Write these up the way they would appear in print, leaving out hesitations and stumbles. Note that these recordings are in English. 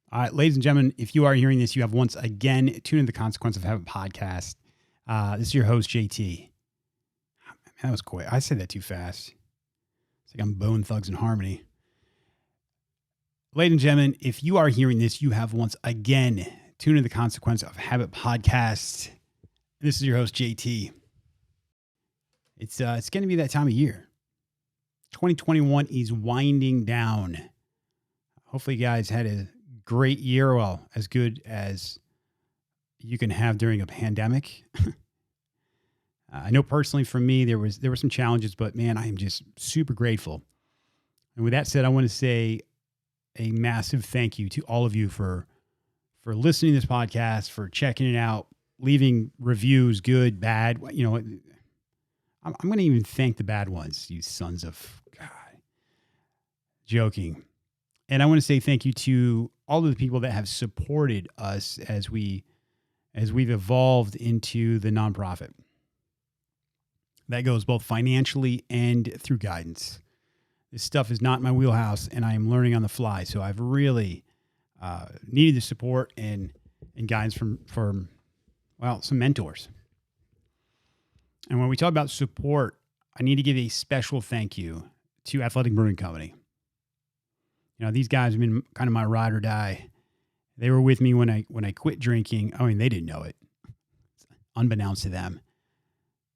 All right, ladies and gentlemen, if you are hearing this, you have once again tuned in the Consequence of Habit podcast. This is your host, JT. That was quick. I said that too fast. It's like I'm Bone Thugs and Harmony. Ladies and gentlemen, if you are hearing this, you have once again tuned in the Consequence of Habit podcast. This is your host, JT. It's going to be that time of year. 2021 is winding down. Hopefully you guys had a great year. Well, as good as you can have during a pandemic. I know personally for me, there were some challenges, but man, I am just super grateful. And with that said, I want to say a massive thank you to all of you for listening to this podcast, for checking it out, leaving reviews, good, bad. You know, I'm going to even thank the bad ones, you sons of God. Joking. And I want to say thank you to all of the people that have supported us as we've evolved into the nonprofit. That goes both financially and through guidance. This stuff is not my wheelhouse, and I am learning on the fly. So I've really needed the support and guidance from some mentors. And when we talk about support, I need to give a special thank you to Athletic Brewing Company. You know, these guys have been kind of my ride or die. They were with me when I quit drinking. I mean, they didn't know it, unbeknownst to them.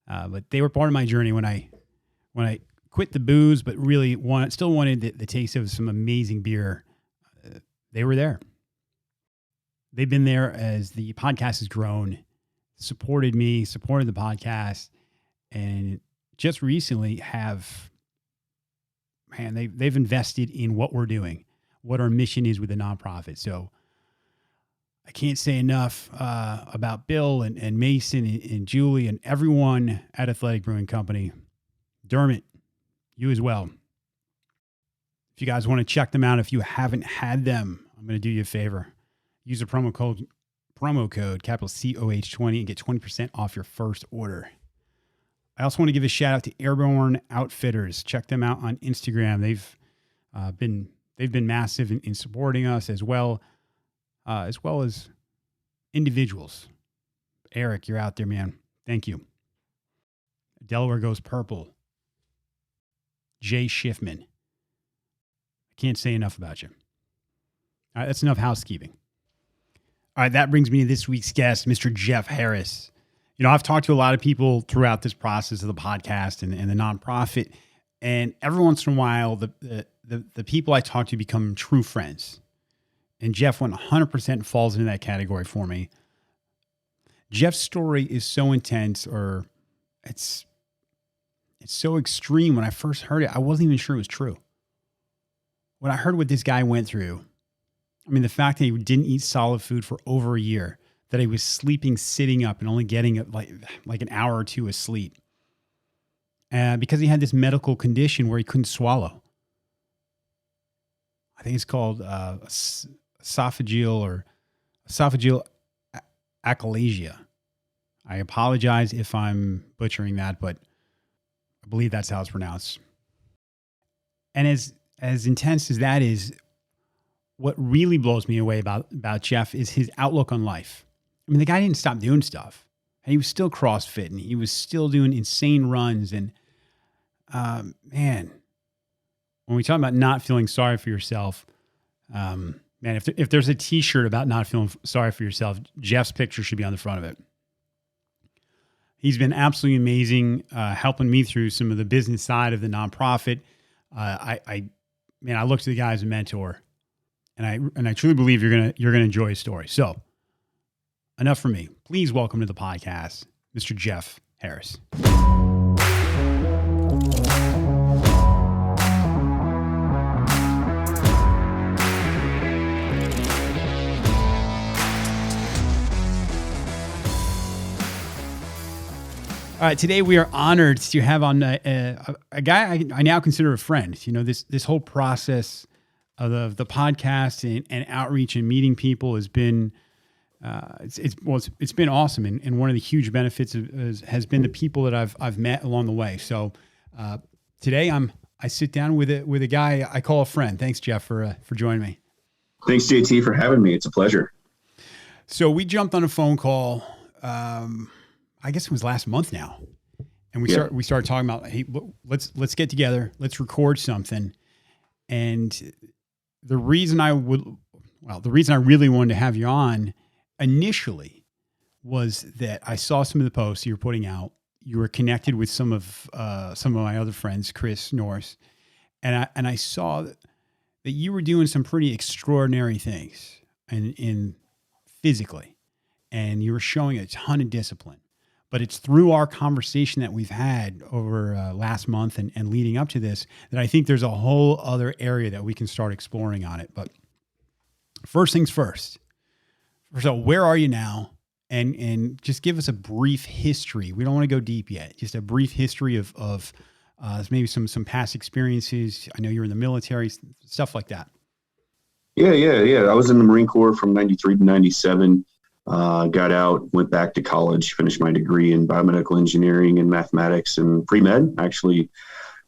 But they were part of my journey when I quit the booze, but really still wanted the taste of some amazing beer. They were there. They've been there as the podcast has grown, supported me, supported the podcast, and just recently they've invested in what we're doing, what our mission is with the nonprofit. So I can't say enough about Bill and Mason and Julie and everyone at Athletic Brewing Company. Dermot, you as well. If you guys want to check them out, if you haven't had them, I'm going to do you a favor. Use the promo code capital COH20 and get 20% off your first order. I also want to give a shout out to Airborne Outfitters. Check them out on Instagram. They've been massive in supporting us as well as individuals. Eric, you're out there, man. Thank you. Delaware Goes Purple. Jay Schiffman. I can't say enough about you. All right, that's enough housekeeping. All right, that brings me to this week's guest, Mr. Jeff Harris. You know, I've talked to a lot of people throughout this process of the podcast and the nonprofit, and every once in a while, the people I talk to become true friends. And Jeff 100% falls into that category for me. Jeff's story is so intense, or it's so extreme. When I first heard it, I wasn't even sure it was true. When I heard what this guy went through, I mean, the fact that he didn't eat solid food for over a year, that he was sleeping sitting up and only getting like an hour or two of sleep, because he had this medical condition where he couldn't swallow. I think it's called esophageal Achalasia. I apologize if I'm butchering that, but I believe that's how it's pronounced. And as intense as that is, what really blows me away about Jeff is his outlook on life. I mean, the guy didn't stop doing stuff. He was still CrossFit, and he was still doing insane runs. And man, when we talk about not feeling sorry for yourself, man, if there's a T-shirt about not feeling sorry for yourself, Jeff's picture should be on the front of it. He's been absolutely amazing, helping me through some of the business side of the nonprofit. I look to the guy as a mentor, and I truly believe you're gonna enjoy his story. So, enough from me. Please welcome to the podcast, Mr. Jeff Harris. All right, today we are honored to have on a guy I now consider a friend. You know, this whole process of the podcast and outreach and meeting people has been it's been awesome, and one of the huge benefits has been the people that I've met along the way. So today I sit down with a guy I call a friend. Thanks, Jeff, for joining me. Thanks, JT, for having me. It's a pleasure. So we jumped on a phone call. I guess it was last month now, and we started talking about, hey, let's get together, let's record something. And the reason I really wanted to have you on initially was that I saw some of the posts you were putting out. You were connected with some of my other friends, Chris Norris, and I saw that you were doing some pretty extraordinary things in physically, and you were showing a ton of discipline. But it's through our conversation that we've had over last month and leading up to this that I think there's a whole other area that we can start exploring on it. But first things first. So where are you now? And just give us a brief history. We don't want to go deep yet. Just a brief history of maybe some past experiences. I know you're in the military, stuff like that. Yeah. I was in the Marine Corps from 93 to 97. Got out, went back to college, finished my degree in biomedical engineering and mathematics and pre-med. Actually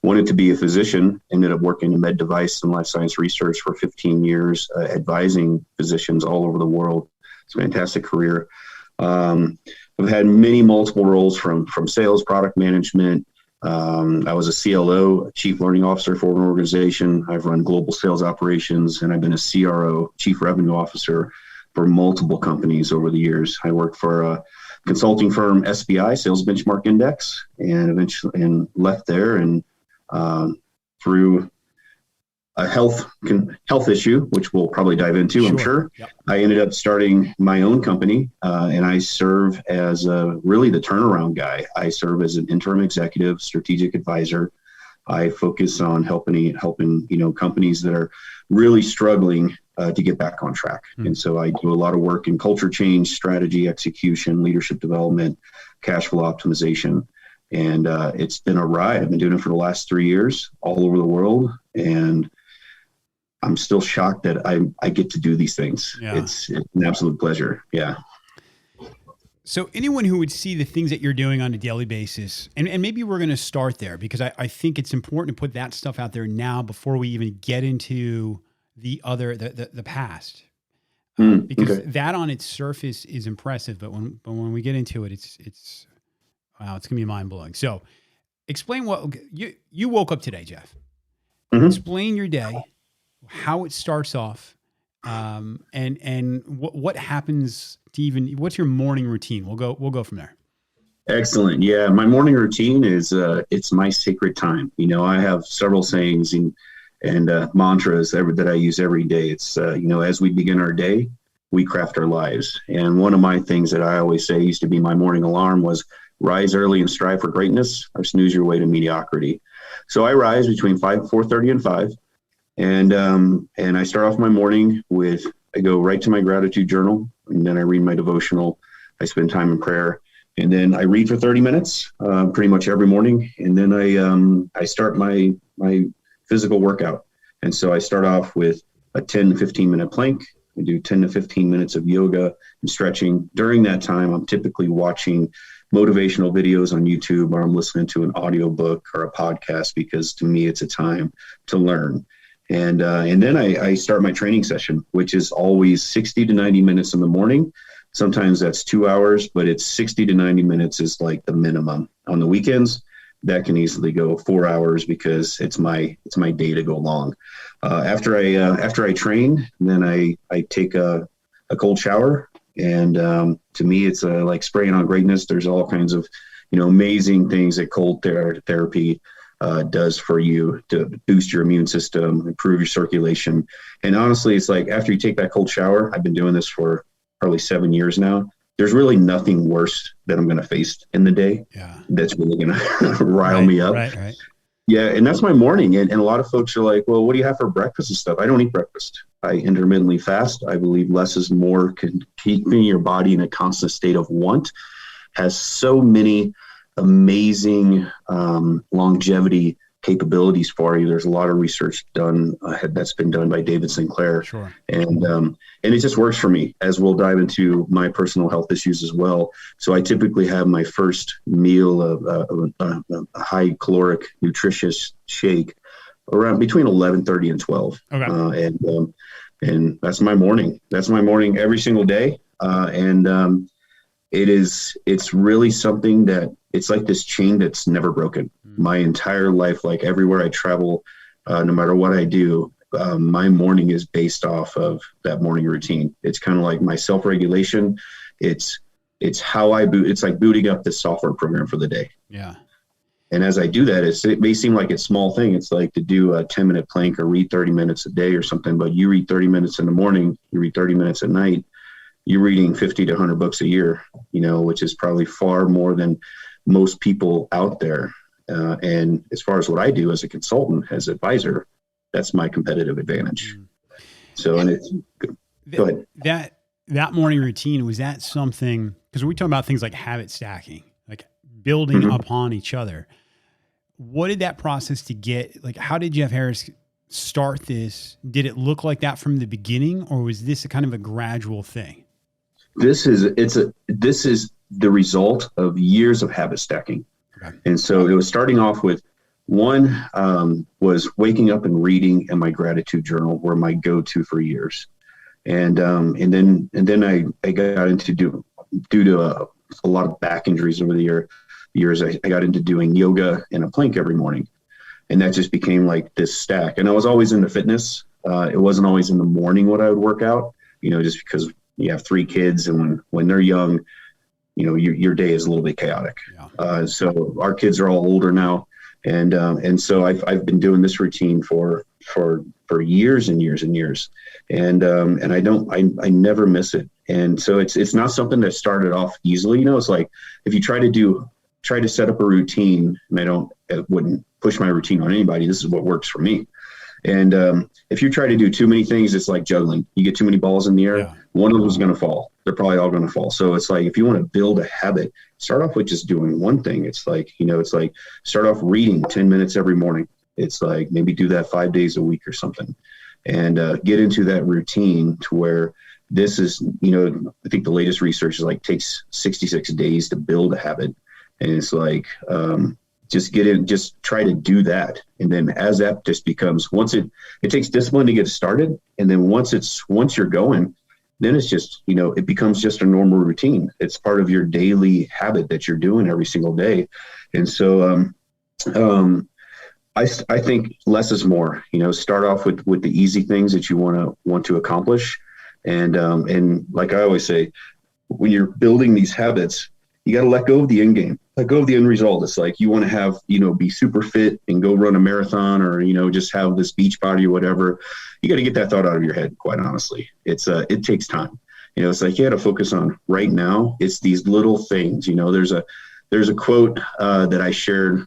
wanted to be a physician, ended up working in med device and life science research for 15 years, advising physicians all over the world. It's a fantastic career. I've had multiple roles from sales, product management. I was a CLO, Chief Learning Officer for an organization. I've run global sales operations, and I've been a CRO, Chief Revenue Officer, for multiple companies over the years. I worked for a consulting firm, SBI, Sales Benchmark Index, and eventually left there and through a health issue, which we'll probably dive into, sure. I'm sure. Yep. I ended up starting my own company, and I serve as really the turnaround guy. I serve as an interim executive, strategic advisor. I focus on helping companies that are really struggling to get back on track. And so I do a lot of work in culture change, strategy, execution, leadership development, cash flow optimization. And it's been a ride. I've been doing it for the last 3 years all over the world. And I'm still shocked that I get to do these things. Yeah. It's an absolute pleasure. Yeah. So anyone who would see the things that you're doing on a daily basis, and maybe we're going to start there because I think it's important to put that stuff out there now before we even get into the past. Because that on its surface is impressive, but when we get into it, it's wow, it's going to be mind blowing. So explain what you woke up today, Jeff. Mm-hmm. Explain your day, how it starts off, and what happens to even, what's your morning routine? We'll go from there. Excellent. Yeah. My morning routine is, it's my sacred time. I have several sayings and mantras that I use every day. It's, as we begin our day, we craft our lives. And one of my things that I always say used to be my morning alarm was rise early and strive for greatness, or snooze your way to mediocrity. So I rise between 4:30 and 5. And I start off my morning I go right to my gratitude journal, and then I read my devotional. I spend time in prayer, and then I read for 30 minutes, pretty much every morning. And then I start my physical workout. And so I start off with a 10 to 15 minute plank. I do 10 to 15 minutes of yoga and stretching. During that time, I'm typically watching motivational videos on YouTube, or I'm listening to an audiobook or a podcast, because to me, it's a time to learn. And then I start my training session, which is always 60 to 90 minutes in the morning. Sometimes that's 2 hours, but it's 60 to 90 minutes is like the minimum. On the weekends, that can easily go 4 hours because it's my day to go long. After I train, then I take a cold shower, and to me, it's like spraying on greatness. There's all kinds of amazing things that cold therapy does for you to boost your immune system, improve your circulation. And honestly, it's like after you take that cold shower, I've been doing this for probably 7 years now. There's really nothing worse that I'm going to face in the day. Yeah. That's really going to rile me up. Right. Yeah. And that's my morning. And a lot of folks are like, well, what do you have for breakfast and stuff? I don't eat breakfast. I intermittently fast. I believe less is more. Keeping your body in a constant state of want has so many amazing longevity capabilities for you. There's a lot of research that's been done by David Sinclair. Sure. And it just works for me, as we'll dive into my personal health issues as well. So I typically have my first meal of a high caloric, nutritious shake around between 11:30 and 12. Okay. And that's my morning. That's my morning every single day. It's really something that it's like this chain that's never broken. My entire life, like everywhere I travel, no matter what I do, my morning is based off of that morning routine. It's kind of like my self-regulation. It's how I boot. It's like booting up this software program for the day. Yeah. And as I do that, it may seem like a small thing. It's like to do a 10-minute plank or read 30 minutes a day or something, but you read 30 minutes in the morning, you read 30 minutes at night, you're reading 50 to 100 books a year, which is probably far more than most people out there. And as far as what I do as a consultant, as advisor, that's my competitive advantage. So, and it's go ahead. That morning routine, was that something, because we talk about things like habit stacking, like building upon each other. What did that process to get, like, how did Jeff Harris start this? Did it look like that from the beginning, or was this a kind of a gradual thing? This is the result of years of habit stacking. Okay. And so it was starting off with one, was waking up and reading, and my gratitude journal were my go-to for years. And then I got into due to a lot of back injuries over the years, I got into doing yoga and a plank every morning. And that just became like this stack. And I was always into fitness. It wasn't always in the morning what I would work out, just because you have 3 kids, and when they're young, your day is a little bit chaotic. Yeah. So our kids are all older now. And so I've been doing this routine for years and years and years. And I never miss it. And so it's not something that started off easily. It's like, if you try to set up a routine, and I wouldn't push my routine on anybody. This is what works for me. And if you try to do too many things, it's like juggling. You get too many balls in the air, yeah. One of them is going to fall. They're probably all going to fall. So it's like, if you want to build a habit, start off with just doing one thing. It's like, start off reading 10 minutes every morning. It's like, maybe do that 5 days a week or something, and get into that routine to where this is, I think the latest research is like takes 66 days to build a habit. And it's like, just get in, just try to do that. And then as that just becomes, it takes discipline to get started. And then once you're going, then it's just, it becomes just a normal routine. It's part of your daily habit that you're doing every single day. And so, I think less is more. Start off with the easy things that you want to accomplish. And like I always say, when you're building these habits, you got to let go of the end game, let go of the end result. It's like, you want to have, be super fit and go run a marathon, or, just have this beach body or whatever. You got to get that thought out of your head. Quite honestly, it takes time. It's like, you got to focus on right now. It's these little things. There's a quote that I shared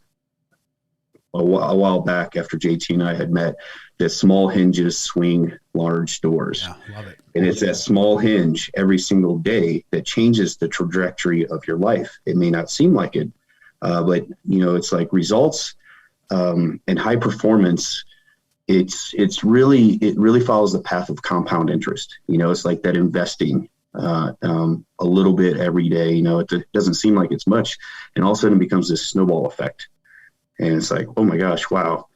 a while back after JT and I had met, that small hinges swing large doors. Yeah, love it. And it's that small hinge every single day that changes the trajectory of your life. It may not seem like it, but it's like results and high performance. It really follows the path of compound interest. It's like that investing a little bit every day. It doesn't seem like it's much, and all of a sudden it becomes this snowball effect. And it's like, oh my gosh, wow,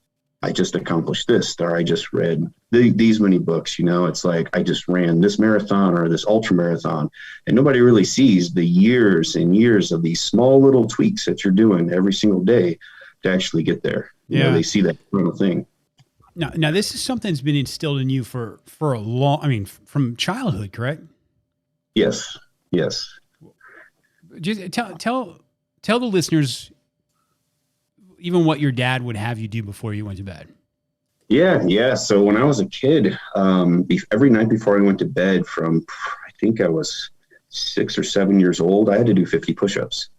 I just accomplished this, or I just read these many books. It's like, I just ran this marathon or this ultra marathon, and nobody really sees the years and years of these small little tweaks that you're doing every single day to actually get there. They see that little thing. Now this is something that's been instilled in you for a long, from childhood, correct? Yes. Just tell the listeners even what your dad would have you do before you went to bed. Yeah. So when I was a kid, every night before I went to bed, from I think I was 6 or 7 years old, I had to do 50 push-ups.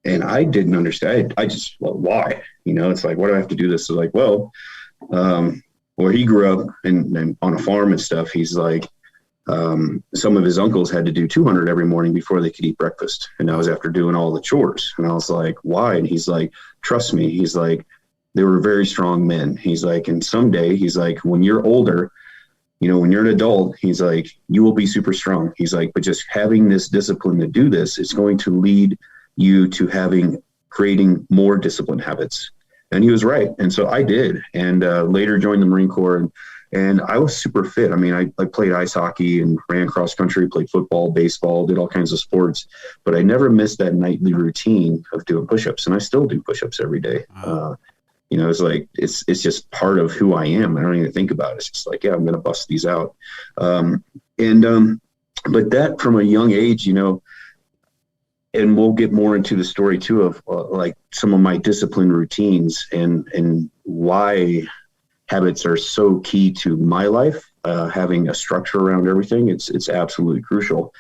And I didn't understand. I just, why? It's like, why do I have to do this? So like, where he grew up and on a farm and stuff, he's like, some of his uncles had to do 200 every morning before they could eat breakfast. And that was after doing all the chores. And I was like, why? And he's like, trust me. He's like, they were very strong men. He's like, and someday, he's like, when you're older, when you're an adult, he's like, you will be super strong. He's like, but just having this discipline to do this, it's going to lead you to creating more disciplined habits. And he was right. And so I did. And later joined the Marine Corps And I was super fit. I mean, I played ice hockey and ran cross country, played football, baseball, did all kinds of sports, but I never missed that nightly routine of doing push-ups. And I still do push-ups every day. Wow. It's like, it's just part of who I am. I don't even think about it. It's just like, yeah, I'm going to bust these out. But that from a young age, and we'll get more into the story too of like some of my discipline routines and why habits are so key to my life. Having a structure around everything, it's absolutely crucial.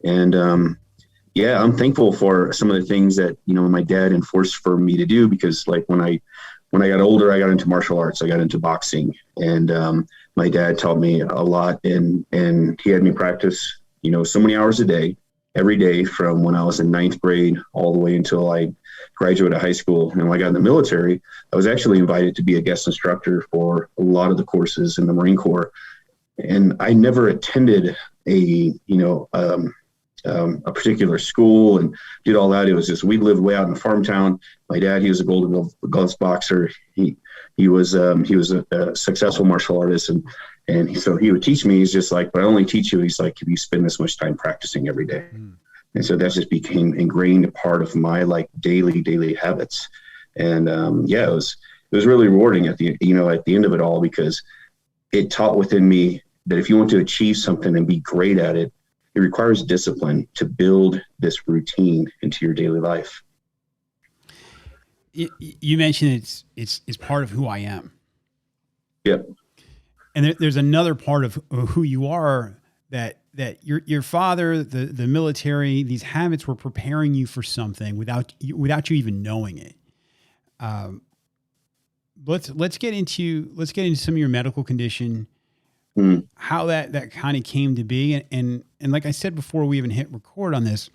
And I'm thankful for some of the things that my dad enforced for me to do, because like when I got older, I got into martial arts, I got into boxing, and my dad taught me a lot, and he had me practice so many hours a day, every day, from when I was in 9th grade all the way until I graduated high school. And when I got in the military, I was actually invited to be a guest instructor for a lot of the courses in the Marine Corps. And I never attended a particular school and did all that. It was just, we lived way out in a farm town. My dad, he was a Golden Gloves boxer. He was a successful martial artist. And so he would teach me. He's just like, but I only teach you. He's like, if you spend this much time practicing every day. And so that just became ingrained a part of my like daily habits. And it was really rewarding at the end of it all, because it taught within me that if you want to achieve something and be great at it, it requires discipline to build this routine into your daily life. You mentioned it's part of who I am. Yep. And there's another part of who you are that your father, the military, these habits were preparing you for something without you even knowing it. Let's get into some of your medical condition, how that kind of came to be, and like I said before we even hit record on this,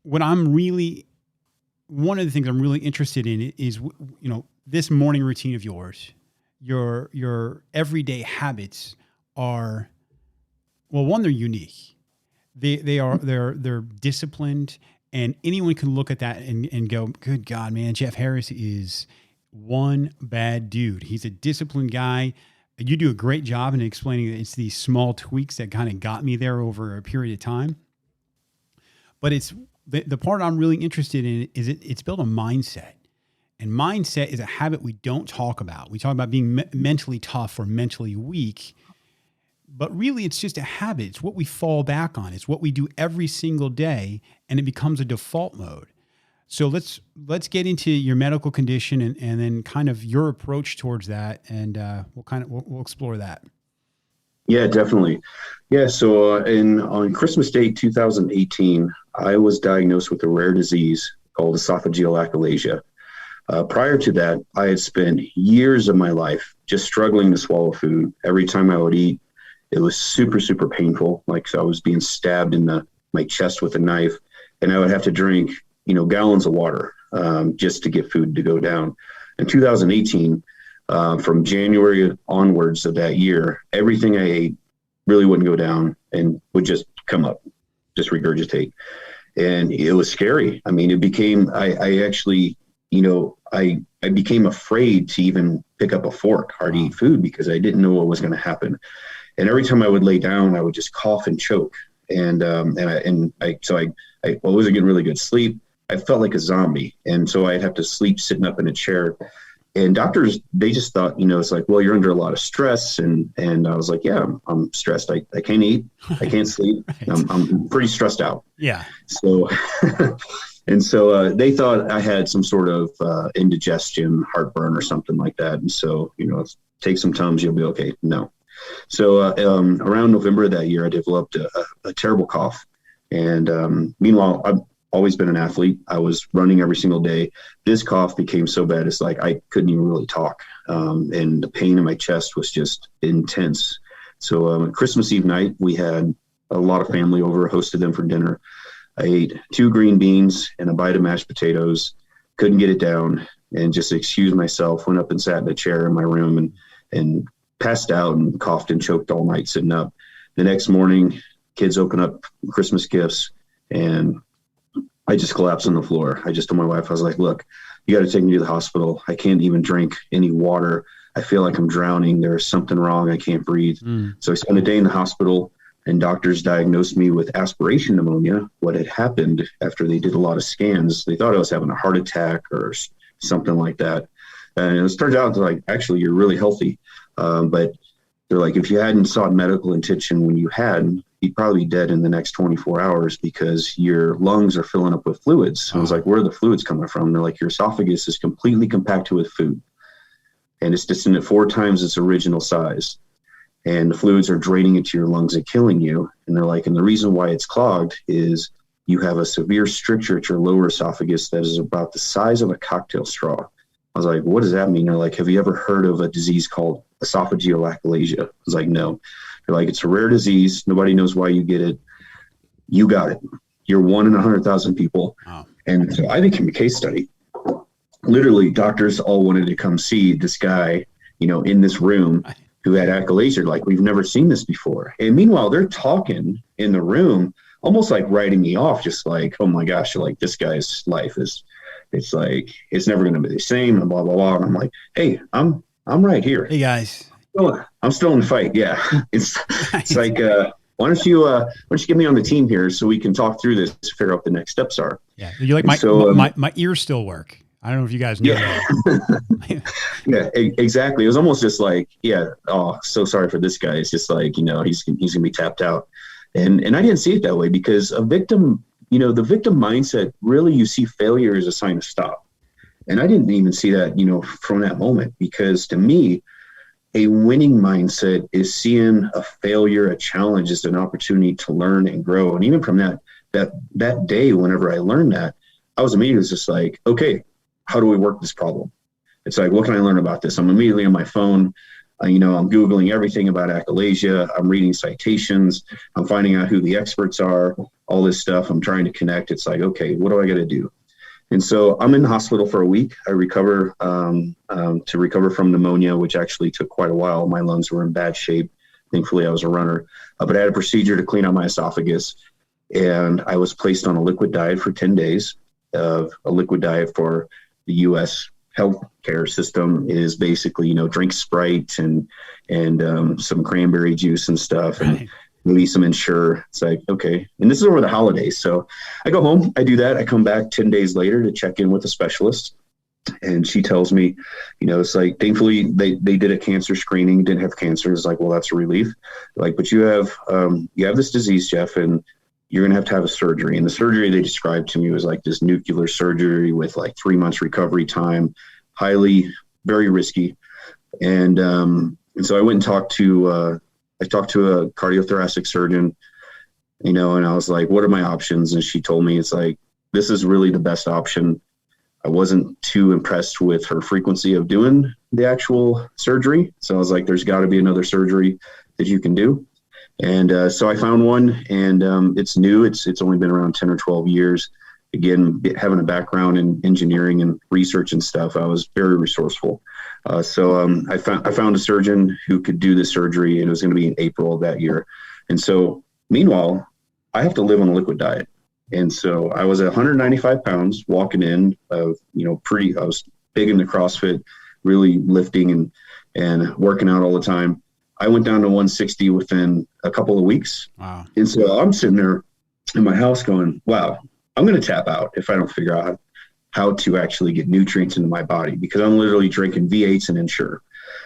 one of the things I'm really interested in is this morning routine of yours. Your everyday habits are, well, one, they're unique. They're disciplined, and anyone can look at that and go, good God, man, Jeff Harris is one bad dude. He's a disciplined guy. You do a great job in explaining that it's these small tweaks that kind of got me there over a period of time. But it's the part I'm really interested in is it's built a mindset. And mindset is a habit we don't talk about. We talk about being mentally tough or mentally weak, but really it's just a habit. It's what we fall back on. It's what we do every single day, and it becomes a default mode. So let's get into your medical condition and then kind of your approach towards that, and we'll explore that. Yeah, definitely. Yeah. So on Christmas Day 2018, I was diagnosed with a rare disease called esophageal achalasia. Prior to that, I had spent years of my life just struggling to swallow food. Every time I would eat, it was super, super painful. Like, so I was being stabbed in my chest with a knife, and I would have to drink, gallons of water just to get food to go down. In 2018, from January onwards of that year, everything I ate really wouldn't go down and would just come up, just regurgitate. And it was scary. I mean, it became, I actually, I became afraid to even pick up a fork or to eat food because I didn't know what was going to happen. And every time I would lay down, I would just cough and choke. And I wasn't getting really good sleep. I felt like a zombie. And so I'd have to sleep sitting up in a chair. And doctors, they just thought, it's like, well, you're under a lot of stress. And I was like, yeah, I'm stressed. I can't eat. I can't sleep. Right. I'm pretty stressed out. Yeah. So, they thought I had some sort of indigestion, heartburn or something like that. And so, take some Tums, you'll be okay. No. So around November of that year, I developed a terrible cough. And meanwhile, I've always been an athlete. I was running every single day. This cough became so bad, it's like I couldn't even really talk. And the pain in my chest was just intense. So Christmas Eve night, we had a lot of family over, hosted them for dinner. I ate 2 green beans and a bite of mashed potatoes, couldn't get it down, and just excused myself, went up and sat in a chair in my room and passed out and coughed and choked all night sitting up. The next morning, kids open up Christmas gifts, and I just collapsed on the floor. I just told my wife, I was like, look, you got to take me to the hospital. I can't even drink any water. I feel like I'm drowning. There's something wrong. I can't breathe. So I spent a day in the hospital, and doctors diagnosed me with aspiration pneumonia. What had happened after they did a lot of scans, they thought I was having a heart attack or something like that. And it turns out like, actually, you're really healthy. But they're like, if you hadn't sought medical attention when you had, you'd probably be dead in the next 24 hours because your lungs are filling up with fluids. I was like, where are the fluids coming from? And they're like, your esophagus is completely compacted with food. And it's just in it 4 times its original size. And the fluids are draining into your lungs and killing you. And they're like, and the reason why it's clogged is you have a severe stricture at your lower esophagus that is about the size of a cocktail straw. I was like, what does that mean? They're like, have you ever heard of a disease called esophageal achalasia? I was like, no. They're like, it's a rare disease. Nobody knows why you get it. You got it. You're 1 in 100,000 people. Wow. And so I became a case study. Literally, doctors all wanted to come see this guy, in this room who had achalasia. Like, we've never seen this before. And meanwhile, they're talking in the room, almost like writing me off, just like, oh my gosh, like this guy's life it's like, it's never going to be the same and blah, blah, blah. And I'm like, hey, I'm right here. Hey guys. I'm still in the fight. Yeah. It's like, why don't you get me on the team here so we can talk through this to figure out what the next steps are. Yeah. You're like, my ears still work. I don't know if you guys know that. Yeah, exactly. It was almost just like, oh, so sorry for this guy. It's just like, he's going to be tapped out. And I didn't see it that way because a victim, the victim mindset, really you see failure as a sign to stop. And I didn't even see that, from that moment, because to me, a winning mindset is seeing a failure, a challenge as an opportunity to learn and grow. And even from that day, whenever I learned that, I was immediately just like, okay, how do we work this problem? It's like, what can I learn about this? I'm immediately on my phone. I'm Googling everything about achalasia. I'm reading citations. I'm finding out who the experts are, all this stuff. I'm trying to connect. It's like, okay, what do I got to do? And so I'm in the hospital for a week. I recover to recover from pneumonia, which actually took quite a while. My lungs were in bad shape. Thankfully, I was a runner. But I had a procedure to clean out my esophagus. And I was placed on a liquid diet for 10 days. A liquid diet for the U.S. healthcare system is basically, drink Sprite and some cranberry juice and stuff. Right. And maybe some Ensure. It's like, okay. And this is over the holidays. So I go home, I do that. I come back 10 days later to check in with a specialist. And she tells me, it's like, thankfully they did a cancer screening, didn't have cancer. It's like, well, that's a relief. Like, but you have this disease, Jeff, and you're going to have a surgery. And the surgery they described to me was like this nuclear surgery with like 3 months recovery time, very risky. And so I went and talked to a cardiothoracic surgeon, and I was like, what are my options? And she told me, it's like, this is really the best option. I wasn't too impressed with her frequency of doing the actual surgery. So I was like, there's got to be another surgery that you can do. And so I found one, and it's new. It's only been around 10 or 12 years. Again, having a background in engineering and research and stuff, I was very resourceful. So I found a surgeon who could do the surgery, and it was going to be in April of that year. And so meanwhile, I have to live on a liquid diet. And so I was at 195 pounds walking in, I was big into CrossFit, really lifting and working out all the time. I went down to 160 within a couple of weeks. Wow. And so I'm sitting there in my house going, wow, I'm going to tap out if I don't figure out how to actually get nutrients into my body, because I'm literally drinking V8s and Ensure.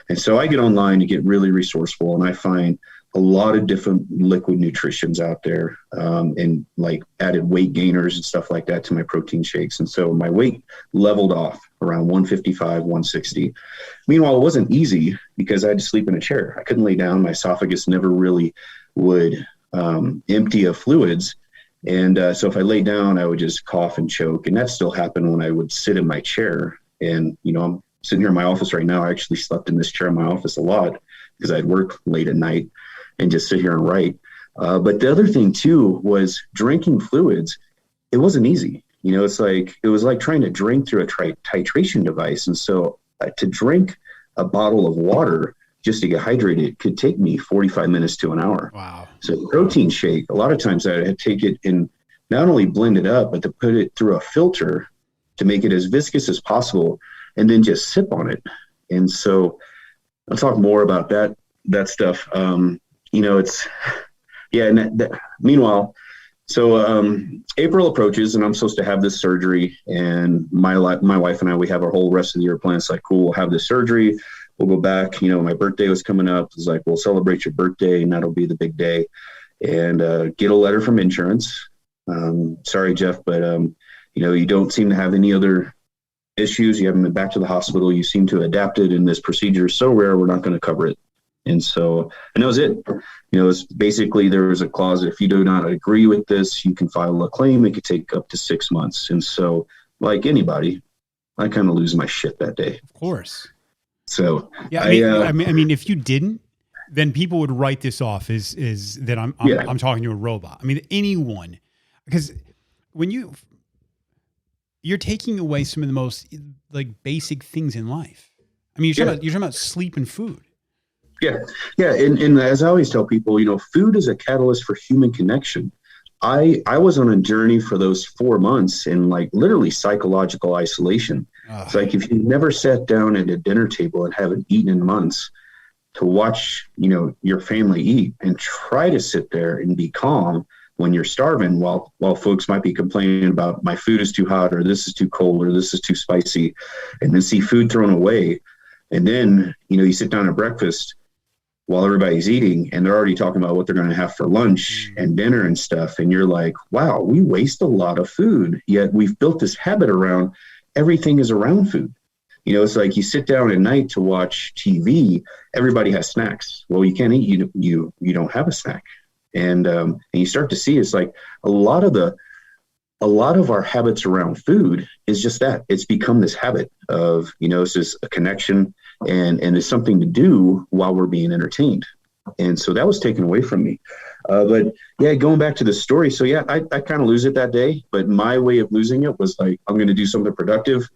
And so I get online to get really resourceful, and I find a lot of different liquid nutritions out there, and like added weight gainers and stuff like that to my protein shakes. And so my weight leveled off around 155, 160. Meanwhile, it wasn't easy because I had to sleep in a chair. I couldn't lay down. My esophagus never really would empty of fluids. And so if I lay down, I would just cough and choke. And that still happened when I would sit in my chair. And, I'm sitting here in my office right now. I actually slept in this chair in my office a lot because I'd work late at night and just sit here and write. But the other thing too was drinking fluids. It wasn't easy. It was like trying to drink through a titration device. And so to drink a bottle of water just to get hydrated could take me 45 minutes to an hour. Wow. So protein shake, a lot of times I had to take it and not only blend it up, but to put it through a filter to make it as viscous as possible and then just sip on it. And so I'll talk more about that stuff. It's yeah. And meanwhile, so April approaches, and I'm supposed to have this surgery. And my wife and I, we have our whole rest of the year planned. It's like, cool, we'll have this surgery. We'll go back. My birthday was coming up. It's like, we'll celebrate your birthday, and that'll be the big day. And get a letter from insurance. Sorry, Jeff, but you don't seem to have any other issues. You haven't been back to the hospital. You seem to have adapted, and this procedure is so rare, we're not going to cover it. And that was it. It's basically, there was a clause that if you do not agree with this, you can file a claim. It could take up to 6 months. And so, like anybody, I kind of lose my shit that day. Of course. So yeah, I mean, if you didn't, then people would write this off as that I'm talking to a robot. I mean, anyone, because when you're taking away some of the most like basic things in life. I mean, you're talking about sleep and food. Yeah. And as I always tell people, food is a catalyst for human connection. I was on a journey for those 4 months in like literally psychological isolation. It's like, if you never sat down at a dinner table and haven't eaten in months, to watch, your family eat and try to sit there and be calm when you're starving while folks might be complaining about my food is too hot, or this is too cold, or this is too spicy, and then see food thrown away. And then, you sit down at breakfast while everybody's eating, and they're already talking about what they're going to have for lunch and dinner and stuff. And you're like, wow, we waste a lot of food, yet we've built this habit around everything is around food. It's like you sit down at night to watch TV, everybody has snacks. Well, you can't eat, you don't have a snack. And you start to see, it's like a lot of our habits around food is just that. It's become this habit of, it's just a connection and it's something to do while we're being entertained. And so that was taken away from me. But yeah, going back to the story. So yeah, I kind of lose it that day, but my way of losing it was like, I'm going to do something productive.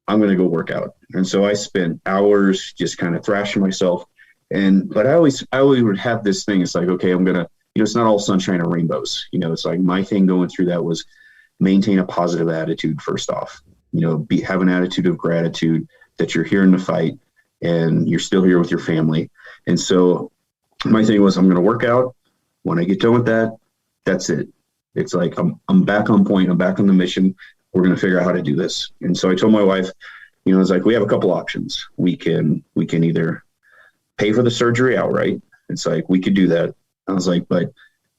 I'm going to go work out. And so I spent hours just kind of thrashing myself. But I always would have this thing. It's like, okay, I'm going to, it's not all sunshine and rainbows. It's like my thing going through that was maintain a positive attitude. First off, have an attitude of gratitude that you're here in the fight and you're still here with your family. And so my thing was, I'm going to work out. When I get done with that, that's it. It's like, I'm back on point. I'm back on the mission. We're going to figure out how to do this. And so I told my wife, it's like, we have a couple options. We can either pay for the surgery outright. It's like, we could do that. I was like, but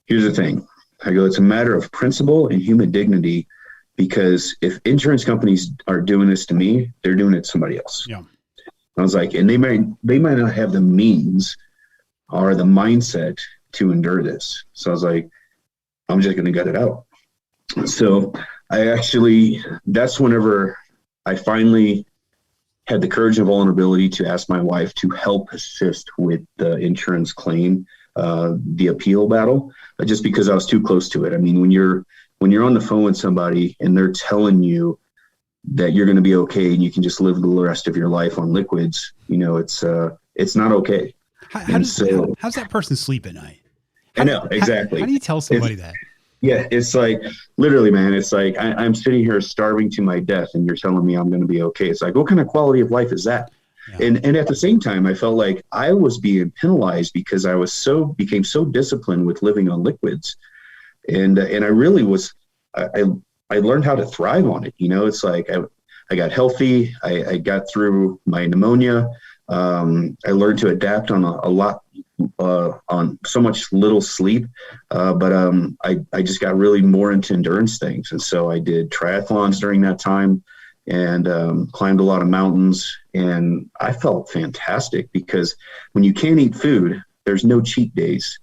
here's the thing. I go, it's a matter of principle and human dignity, because if insurance companies are doing this to me, they're doing it to somebody else. Yeah. I was like, and they might not have the means or the mindset to endure this. So I was like, I'm just going to gut it out. So that's whenever I finally had the courage and vulnerability to ask my wife to help assist with the insurance claim, the appeal battle, just because I was too close to it. I mean, when you're on the phone with somebody and they're telling you that you're going to be okay and you can just live the rest of your life on liquids, it's not okay. How's that person sleep at night? I know, exactly. How do you tell somebody that? Yeah, it's like, literally, man, it's like, I'm sitting here starving to my death and you're telling me I'm going to be okay. It's like, what kind of quality of life is that? Yeah. And at the same time, I felt like I was being penalized because I became so disciplined with living on liquids. And I really was, I learned how to thrive on it. It's like, I got healthy. I got through my pneumonia. I learned to adapt on a lot, on so much little sleep. But I just got really more into endurance things. And so I did triathlons during that time and climbed a lot of mountains. And I felt fantastic because when you can't eat food, there's no cheat days.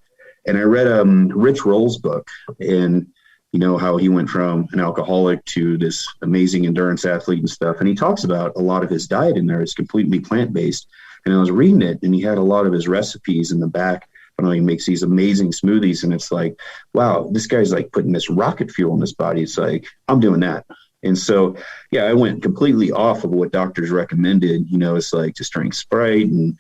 And I read Rich Roll's book, and how he went from an alcoholic to this amazing endurance athlete and stuff. And he talks about a lot of his diet in there is completely plant-based. And I was reading it, and he had a lot of his recipes in the back. He makes these amazing smoothies, and it's like, wow, this guy's like putting this rocket fuel in his body. It's like, I'm doing that. And so, yeah, I went completely off of what doctors recommended. It's like just drink Sprite and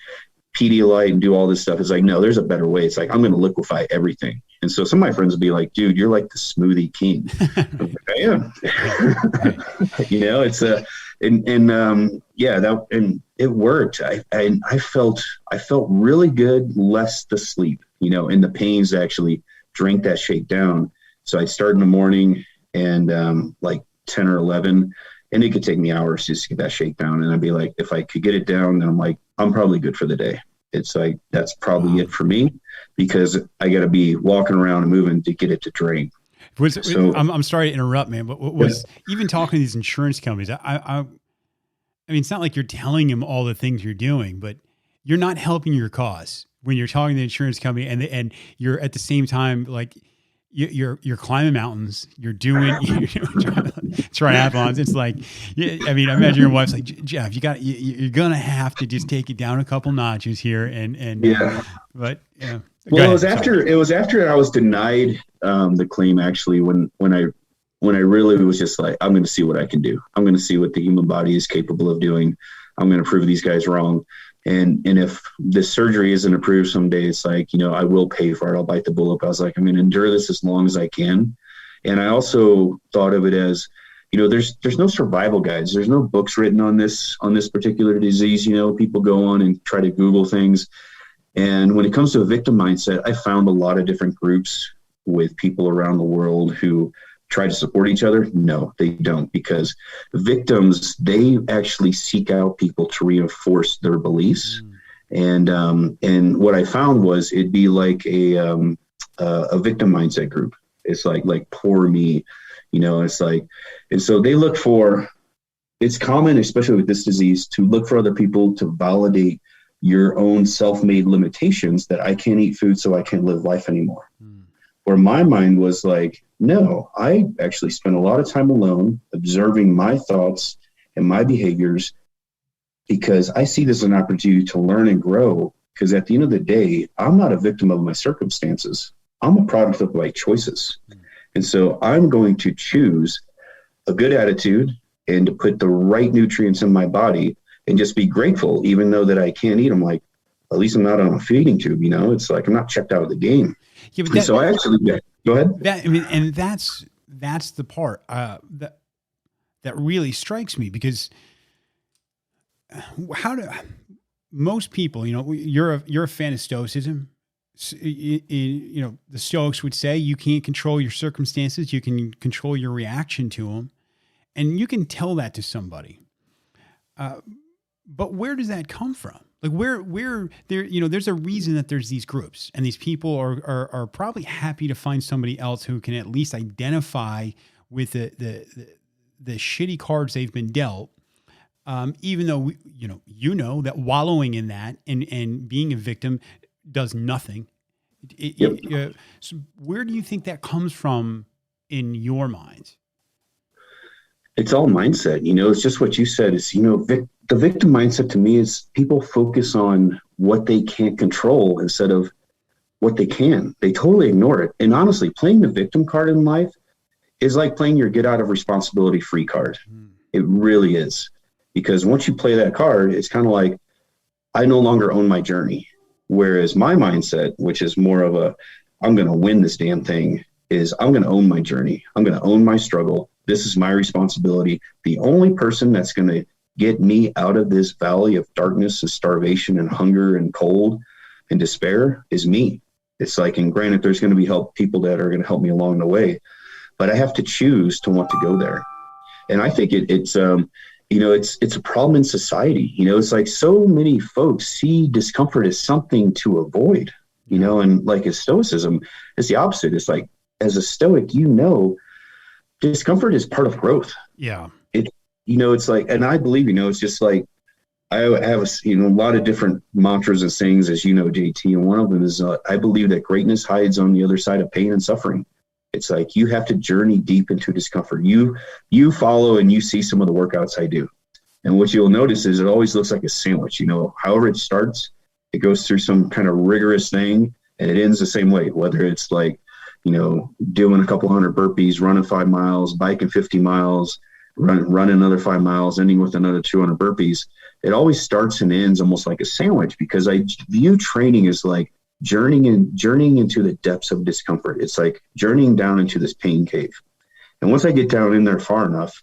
Pedialyte and do all this stuff. It's like, no, there's a better way. It's like, I'm going to liquefy everything. And so some of my friends would be like, dude, you're like the smoothie king. I am. It's and it worked. I felt really good, less the sleep, and the pains actually drank that shake down. So I'd start in the morning and like 10 or 11, and it could take me hours just to get that shake down. And I'd be like, if I could get it down, then I'm like, I'm probably good for the day. It's like, that's probably it for me, because I got to be walking around and moving to get it to drain. I'm sorry to interrupt, man, but even talking to these insurance companies, I mean, it's not like you're telling them all the things you're doing, but you're not helping your cause when you're talking to the insurance company, and you're at the same time, like you're climbing mountains, you're doing triathlons. It's like, I mean, I imagine your wife's like, Jeff, you're going to have to just take it down a couple notches here. But yeah. Well, it was after I was denied the claim, actually, when I really was just like, I'm going to see what I can do. I'm going to see what the human body is capable of doing. I'm going to prove these guys wrong. And if this surgery isn't approved someday, it's like, I will pay for it. I'll bite the bullet. I was like, I'm going to endure this as long as I can. And I also thought of it as, there's no survival guides. There's no books written on this particular disease. People go on and try to Google things. And when it comes to a victim mindset, I found a lot of different groups with people around the world who try to support each other. No, they don't, because victims, they actually seek out people to reinforce their beliefs. And what I found was it'd be like a victim mindset group. It's like poor me, it's like, and so they look for, it's common, especially with this disease, to look for other people to validate your own self-made limitations, that I can't eat food, so I can't live life anymore. Where my mind was like, no, I actually spent a lot of time alone observing my thoughts and my behaviors, because I see this as an opportunity to learn and grow. Because at the end of the day, I'm not a victim of my circumstances. I'm a product of my choices. And so I'm going to choose a good attitude and to put the right nutrients in my body and just be grateful, even though that I can't eat. I'm like, at least I'm not on a feeding tube, It's like I'm not checked out of the game. Yeah, but so I actually go ahead. And that's the part that really strikes me, because how do most people, you're a fan of Stoicism. The Stoics would say you can't control your circumstances, you can control your reaction to them, and you can tell that to somebody. But where does that come from? Like where there, there's a reason that there's these groups, and these people are probably happy to find somebody else who can at least identify with the shitty cards they've been dealt. Even though that wallowing in that and being a victim does nothing. So where do you think that comes from in your mind? It's all mindset. It's just what you said. Is the victim mindset to me is people focus on what they can't control instead of what they can. They totally ignore it. And honestly, playing the victim card in life is like playing your get out of responsibility free card. It really is. Because once you play that card, it's kind of like, I no longer own my journey. Whereas my mindset, which is more of a, I'm going to win this damn thing, is I'm going to own my journey. I'm going to own my struggle. This is my responsibility. The only person that's going to get me out of this valley of darkness and starvation and hunger and cold and despair is me. It's like, and granted, there's going to be people that are going to help me along the way, but I have to choose to want to go there. And I think it's a problem in society. It's like so many folks see discomfort as something to avoid, and like as Stoicism, it's the opposite. It's like, as a Stoic, discomfort is part of growth. Yeah. It's like, and I believe, it's just like, I have a lot of different mantras and sayings, as JT, and one of them is, I believe that greatness hides on the other side of pain and suffering. It's like, you have to journey deep into discomfort. You follow and you see some of the workouts I do. And what you'll notice is it always looks like a sandwich, however it starts, it goes through some kind of rigorous thing and it ends the same way, whether it's like, doing a couple hundred burpees, running 5 miles, biking 50 miles, run another 5 miles, ending with another 200 burpees. It always starts and ends almost like a sandwich, because I view training as like journeying into the depths of discomfort. It's like journeying down into this pain cave. And once I get down in there far enough,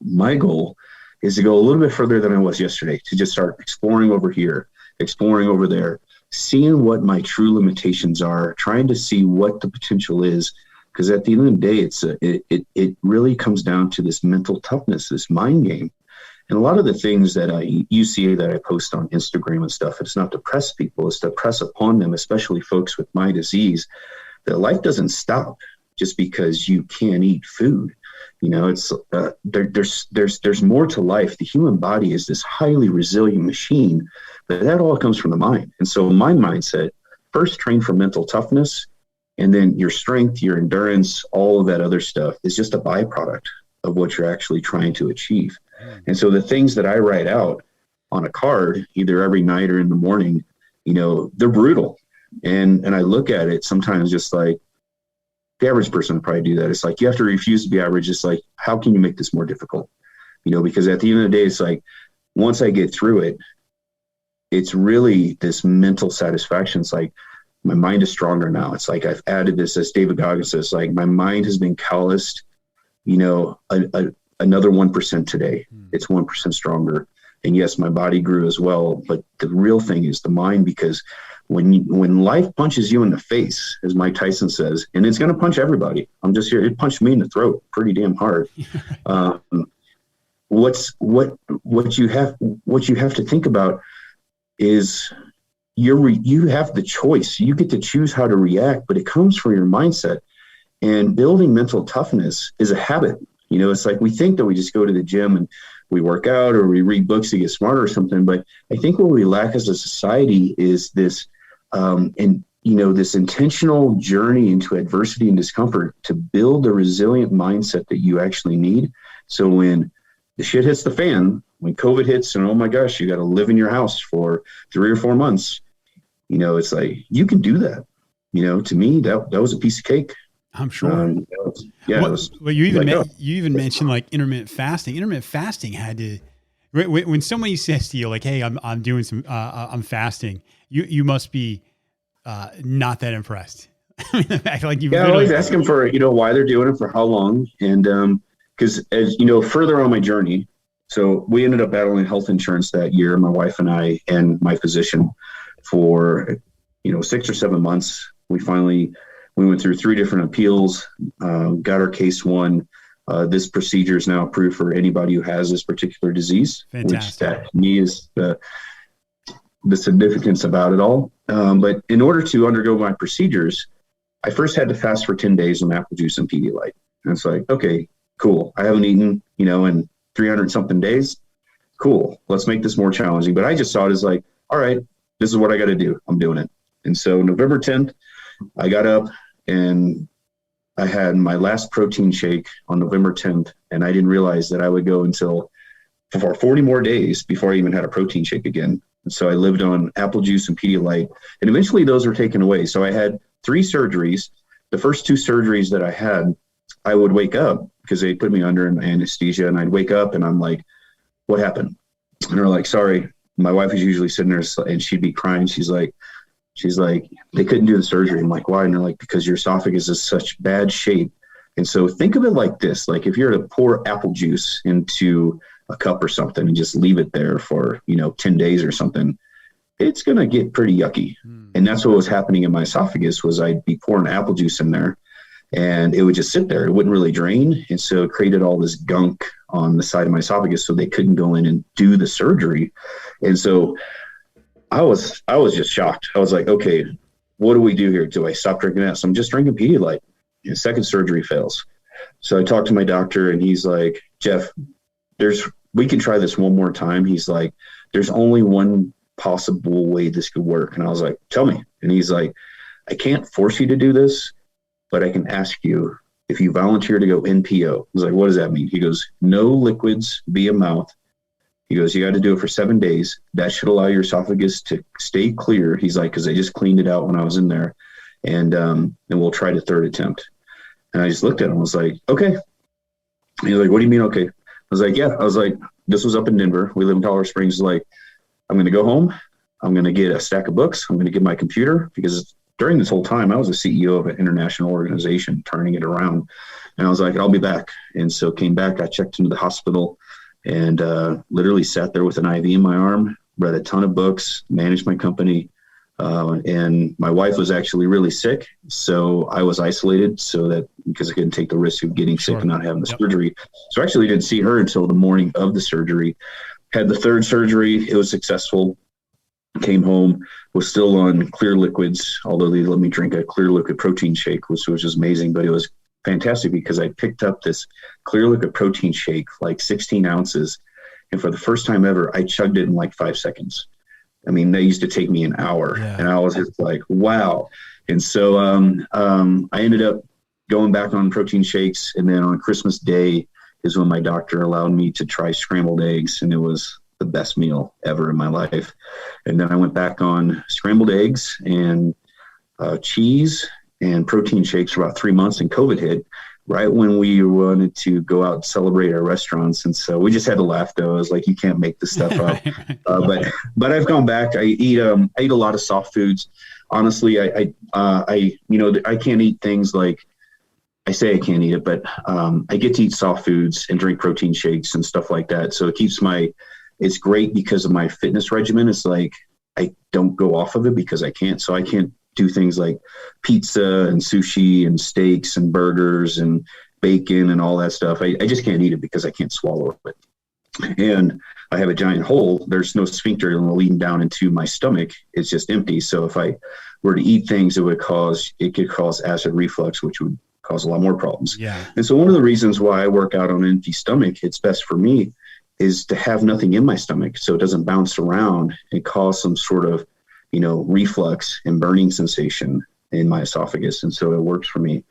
my goal is to go a little bit further than I was yesterday, to just start exploring over here, exploring over there, seeing what my true limitations are, trying to see what the potential is. Because at the end of the day, it really comes down to this mental toughness, this mind game. And a lot of the things that you see that I post on Instagram and stuff, it's not to press people, it's to press upon them, especially folks with my disease, that life doesn't stop just because you can't eat food. You know, it's there's more to life. The human body is this highly resilient machine, but that all comes from the mind. And so my mindset, first train for mental toughness, and then your strength, your endurance, all of that other stuff is just a byproduct of what you're actually trying to achieve. And so the things that I write out on a card, either every night or in the morning, you know, they're brutal. And I look at it sometimes just like, the average person would probably do that. It's like, you have to refuse to be average. It's like, how can you make this more difficult? You know, because at the end of the day, it's like, once I get through it, it's really this mental satisfaction. It's like, my mind is stronger now. It's like, I've added this, as David Goggins says, like, my mind has been calloused, you know, another 1% today. It's 1% stronger. And yes, my body grew as well. But the real thing is the mind, because when life punches you in the face, as Mike Tyson says, and it's going to punch everybody. I'm just here. It punched me in the throat pretty damn hard. What you have to think about is you have the choice. You get to choose how to react, but it comes from your mindset. And building mental toughness is a habit. You know, it's like, we think that we just go to the gym and we work out or we read books to get smarter or something. But I think what we lack as a society is this, this intentional journey into adversity and discomfort to build the resilient mindset that you actually need. So when the shit hits the fan, when COVID hits and, oh my gosh, you got to live in your house for 3 or 4 months, you know, it's like, you can do that. You know, to me, that was a piece of cake. I'm sure. Well, you even mentioned like intermittent fasting. Intermittent fasting had to, when somebody says to you like, "Hey, I'm doing some, I'm fasting," you must be not that impressed. I mean, the fact, like, I always ask them for, you know, why they're doing it, for how long, and because as you know, further on my journey, so we ended up battling health insurance that year, my wife and I, and my physician, for 6 or 7 months. We went through 3 different appeals, got our case won. This procedure is now approved for anybody who has this particular disease. Fantastic. Which that to me is the significance about it all. But in order to undergo my procedures, I first had to fast for 10 days on apple juice and Pedialyte. And it's like, okay, cool. I haven't eaten, in 300 something days. Cool. Let's make this more challenging. But I just saw it as like, all right, this is what I got to do. I'm doing it. And so November 10th, I got up and I had my last protein shake on November 10th, and I didn't realize that I would go until for 40 more days before I even had a protein shake again. And so I lived on apple juice and Pedialyte, and eventually those were taken away. So I had 3 surgeries. The first 2 surgeries that I had, I would wake up because they put me under an anesthesia, and I'd wake up and I'm like, what happened? And they're like, sorry. My wife is usually sitting there and she'd be crying. She's like, they couldn't do the surgery. I'm like, why? And they're like, because your esophagus is such bad shape. And so think of it like this, like if you were to pour apple juice into a cup or something and just leave it there for, 10 days or something, it's going to get pretty yucky. And that's what was happening in my esophagus. Was I'd be pouring apple juice in there and it would just sit there. It wouldn't really drain. And so it created all this gunk on the side of my esophagus. So they couldn't go in and do the surgery. And so I was just shocked. I was like, okay, what do we do here? Do I stop drinking that? So I'm just drinking Pedialyte. The second surgery fails. So I talked to my doctor and he's like, Jeff, we can try this one more time. He's like, there's only one possible way this could work. And I was like, tell me. And he's like, I can't force you to do this, but I can ask you if you volunteer to go NPO. I was like, what does that mean? He goes, no liquids via mouth. He goes, you got to do it for 7 days. That should allow your esophagus to stay clear. He's like, because I just cleaned it out when I was in there. And we'll try the 3rd attempt. And I just looked at him. I was like, okay. And he's like, what do you mean, okay? I was like, yeah. I was like, this was up in Denver. We live in Colorado Springs. Like, I'm going to go home. I'm going to get a stack of books. I'm going to get my computer, because during this whole time, I was a CEO of an international organization, turning it around. And I was like, I'll be back. And so came back. I checked into the hospital. and literally sat there with an IV in my arm, read a ton of books, managed my company. And my wife was actually really sick, so I was isolated because I couldn't take the risk of getting sick and not having the surgery. So I actually didn't see her until the morning of the surgery. Had the third surgery. It was successful. Came home, was still on clear liquids, although they let me drink a clear liquid protein shake, which was amazing. But it was fantastic because I picked up this clear liquid protein shake, like 16 ounces. And for the first time ever, I chugged it in like 5 seconds. I mean, that used to take me an hour, and I was just like, wow. And so I ended up going back on protein shakes. And then on Christmas Day is when my doctor allowed me to try scrambled eggs. And it was the best meal ever in my life. And then I went back on scrambled eggs and cheese and protein shakes for about 3 months, and COVID hit right when we wanted to go out and celebrate our restaurants. And so we just had to laugh, though. I was like, you can't make this stuff up. But I've gone back. I eat a lot of soft foods. Honestly, I can't eat things like, I say I can't eat it, but I get to eat soft foods and drink protein shakes and stuff like that. So it keeps it's great because of my fitness regimen. It's like, I don't go off of it because I can't. So I can't do things like pizza and sushi and steaks and burgers and bacon and all that stuff. I just can't eat it because I can't swallow it. And I have a giant hole. There's no sphincter leading down into my stomach. It's just empty. So if I were to eat things, it could cause acid reflux, which would cause a lot more problems. Yeah. And so one of the reasons why I work out on an empty stomach, it's best for me, is to have nothing in my stomach so it doesn't bounce around and cause some sort of reflux and burning sensation in my esophagus. And so it works for me.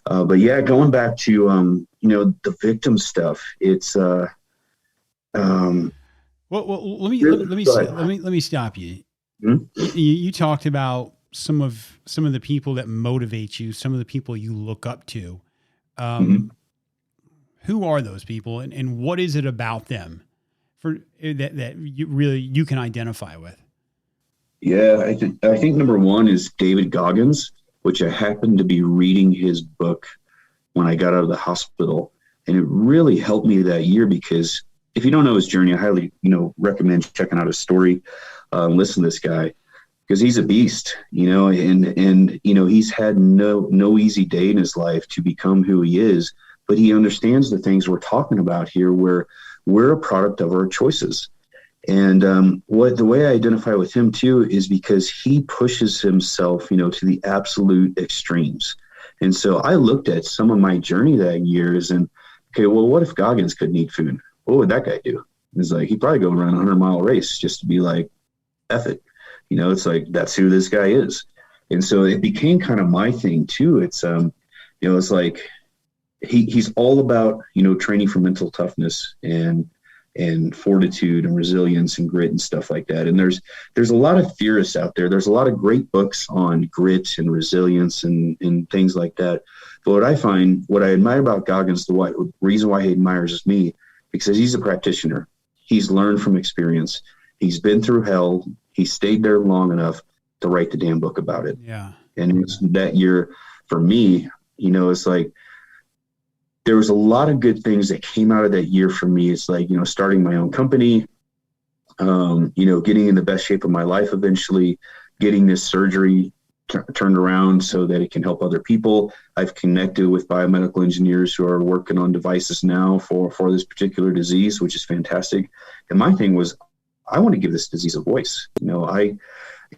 But yeah, going back to, the victim stuff, it's, well, let me stop you. Hmm? You talked about some of the people that motivate you, some of the people you look up to. Who are those people, and what is it about them that you can identify with? Yeah, I think number one is David Goggins, which I happened to be reading his book when I got out of the hospital. And it really helped me that year because if you don't know his journey, I highly, recommend checking out his story. Listen to this guy because he's a beast, and he's had no easy day in his life to become who he is, but he understands the things we're talking about here where we're a product of our choices. And the way I identify with him too is because he pushes himself, to the absolute extremes. And so I looked at some of my journey that year and, okay, well, what if Goggins couldn't eat food? What would that guy do? It's like, he'd probably go run a 100-mile race just to be like, F it. It's like, that's who this guy is. And so it became kind of my thing too. It's, it's like, he's all about, training for mental toughness and fortitude and resilience and grit and stuff like that. And there's a lot of theorists out there. There's a lot of great books on grit and resilience and things like that. But what I admire about Goggins, the reason why he admires me, because he's a practitioner. He's learned from experience. He's been through hell. He stayed there long enough to write the damn book about it. Yeah. And that year for me, it's like, there was a lot of good things that came out of that year for me. It's like, starting my own company, getting in the best shape of my life eventually, getting this surgery turned around so that it can help other people. I've connected with biomedical engineers who are working on devices now for this particular disease, which is fantastic. And my thing was, I want to give this disease a voice.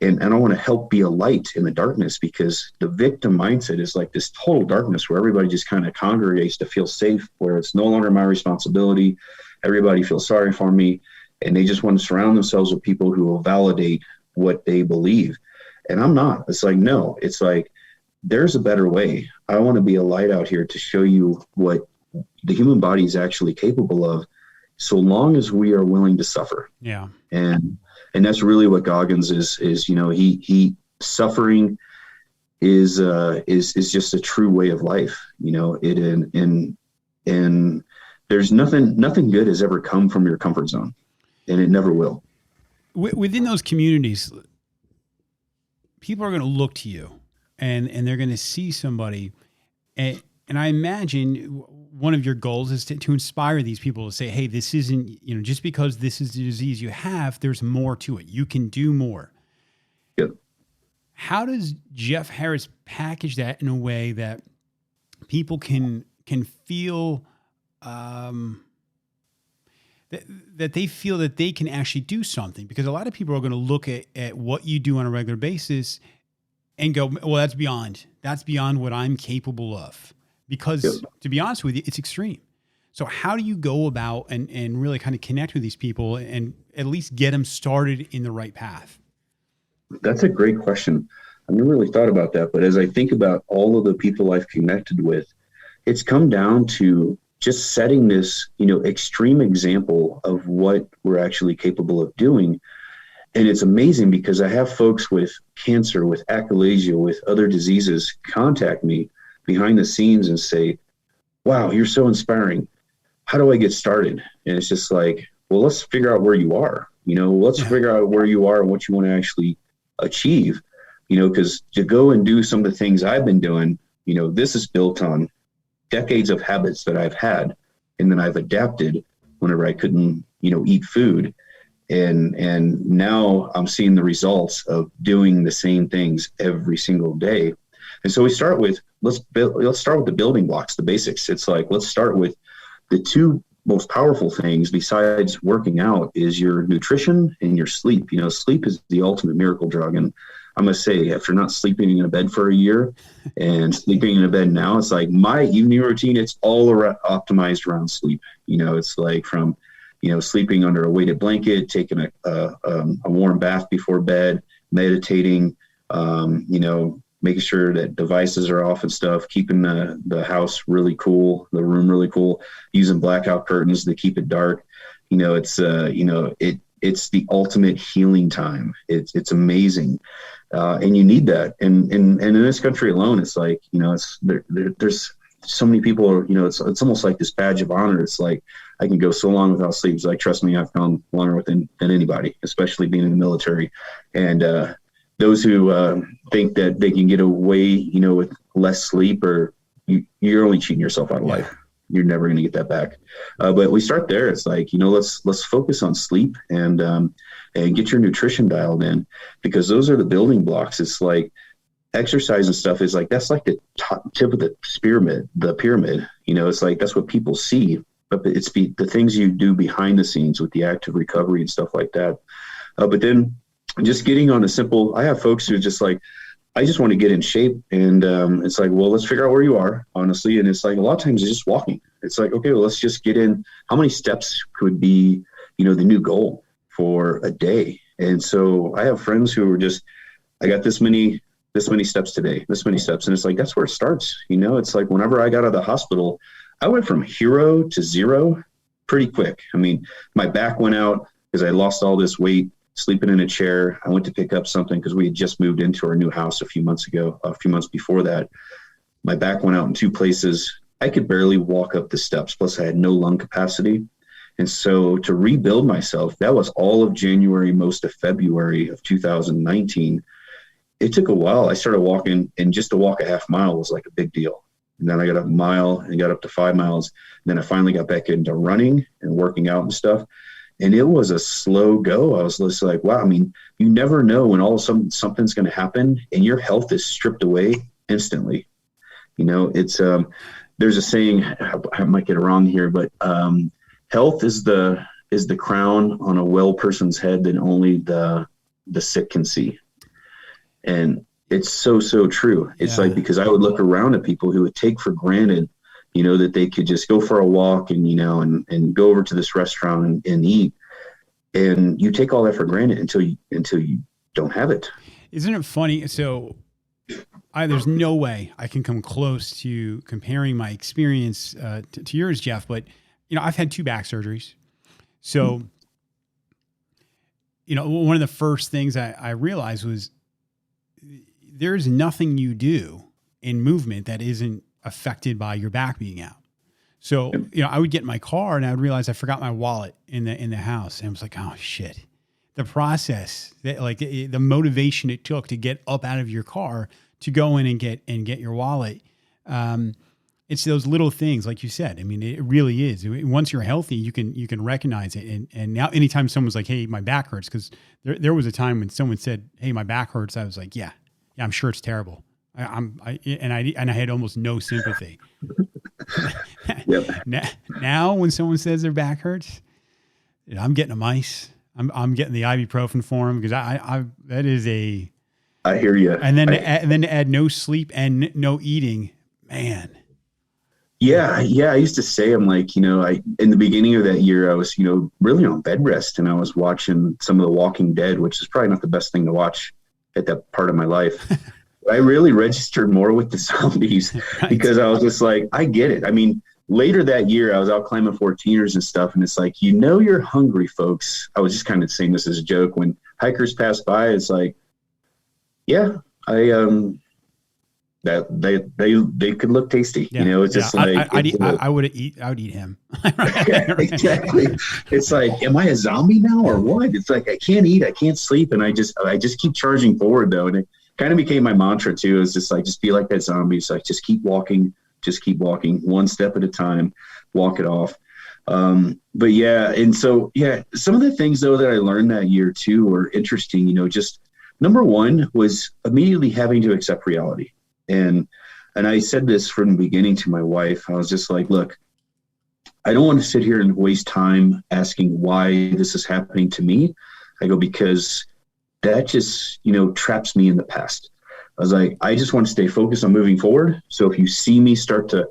And I want to help be a light in the darkness, because the victim mindset is like this total darkness where everybody just kind of congregates to feel safe, where it's no longer my responsibility. Everybody feels sorry for me, and they just want to surround themselves with people who will validate what they believe. And I'm not. It's like, no, it's like, there's a better way. I want to be a light out here to show you what the human body is actually capable of, so long as we are willing to suffer. Yeah. And that's really what Goggins is, he suffering is just a true way of life, and there's nothing good has ever come from your comfort zone, and it never will. Within those communities, people are going to look to you and they're going to see somebody, and And I imagine one of your goals is to inspire these people to say, hey, this isn't, just because this is the disease you have, there's more to it. You can do more. Yep. How does Jeff Harris package that in a way that people can feel that they feel that they can actually do something? Because a lot of people are going to look at what you do on a regular basis and go, well, that's beyond what I'm capable of. Because to be honest with you, it's extreme. So how do you go about and really kind of connect with these people and at least get them started in the right path? That's a great question. I've never really thought about that, but as I think about all of the people I've connected with, it's come down to just setting this, extreme example of what we're actually capable of doing. And it's amazing because I have folks with cancer, with achalasia, with other diseases contact me behind the scenes and say, wow, you're so inspiring. How do I get started? And it's just like, well, let's figure out where you are. Let's figure out where you are and what you want to actually achieve, because to go and do some of the things I've been doing, this is built on decades of habits that I've had and then I've adapted whenever I couldn't, eat food. And now I'm seeing the results of doing the same things every single day. And so we start with, let's start with the building blocks, the basics. It's like, let's start with the two most powerful things besides working out is your nutrition and your sleep. Sleep is the ultimate miracle drug. And I must say, after not sleeping in a bed for a year and sleeping in a bed now, it's like my evening routine, it's all optimized around sleep. It's like from, sleeping under a weighted blanket, taking a warm bath before bed, meditating, making sure that devices are off and stuff, keeping the house really cool, the room really cool, using blackout curtains to keep it dark. It's the ultimate healing time. It's amazing. And you need that. And in this country alone, it's like, there's so many people, it's almost like this badge of honor. It's like, I can go so long without sleep. It's like, trust me, I've gone longer than anybody, especially being in the military. And, those who think that they can get away, with less sleep, or you're only cheating yourself out of life. You're never going to get that back. But we start there. It's like, let's focus on sleep and get your nutrition dialed in, because those are the building blocks. It's like exercise and stuff is like, that's like the tip of the pyramid. It's like, that's what people see, but it's the things you do behind the scenes with the active recovery and stuff like that. But then just getting on I have folks who are just like, I just want to get in shape. And it's like, well, let's figure out where you are, honestly. And it's like, a lot of times it's just walking. It's like, okay, well, let's just get in. How many steps could be, the new goal for a day? And so I have friends who are just, I got this many steps today, this many steps. And it's like, that's where it starts. It's like, whenever I got out of the hospital, I went from hero to zero pretty quick. I mean, my back went out because I lost all this weight, sleeping in a chair. I went to pick up something because we had just moved into our new house a few months before that. My back went out in two places. I could barely walk up the steps. Plus I had no lung capacity. And so to rebuild myself, that was all of January, most of February of 2019. It took a while. I started walking, and just to walk a half mile was like a big deal. And then I got up a mile and got up to 5 miles. And then I finally got back into running and working out and stuff. And it was a slow go. I was just like, wow, I mean, you never know when all of a sudden something's going to happen and your health is stripped away instantly. It's, there's a saying, I might get it wrong here, but health is the crown on a well person's head that only the sick can see. And it's so true. It's like, because I would look around at people who would take for granted, that they could just go for a walk and, and go over to this restaurant and eat. And you take all that for granted until you don't have it. Isn't it funny? So there's no way I can come close to comparing my experience to yours, Jeff. But, I've had 2 back surgeries. So, one of the first things I realized was there's nothing you do in movement that isn't affected by your back being out. So, I would get in my car and I would realize I forgot my wallet in the house. And I was like, oh shit. The process, the motivation it took to get up out of your car to go in and get your wallet. It's those little things, like you said. I mean, it really is. Once you're healthy, you can recognize it. And now, anytime someone's like, "Hey, my back hurts," because there was a time when someone said, "Hey, my back hurts," I was like, "Yeah, I'm sure it's terrible." I had almost no sympathy. Yep. Now, when someone says their back hurts, I'm getting them ice. I'm getting the ibuprofen for them because that is a. I hear you. And then to add no sleep and no eating, man. Yeah. I used to say, I'm like, in the beginning of that year, I was, really on bed rest, and I was watching some of The Walking Dead, which is probably not the best thing to watch at that part of my life. I really registered more with the zombies right. Because I was just like, I get it. I mean, later that year, I was out climbing 14ers and stuff, and it's like, you're hungry, folks. I was just kind of saying this as a joke. When hikers pass by, it's like, yeah, that they could look tasty. Yeah. It's just like I would eat him. Yeah, exactly. It's like, am I a zombie now or what? It's like I can't eat, I can't sleep, and I just keep charging forward though, and it kind of became my mantra too. It's just like, just be like that zombie. It's like, just keep walking, one step at a time, walk it off. But yeah, and so some of the things though that I learned that year too were interesting. Just number one was immediately having to accept reality. And I said this from the beginning to my wife. I was just like, look, I don't want to sit here and waste time asking why this is happening to me. I go, because that just, traps me in the past. I was like, I just want to stay focused on moving forward. So if you see me start to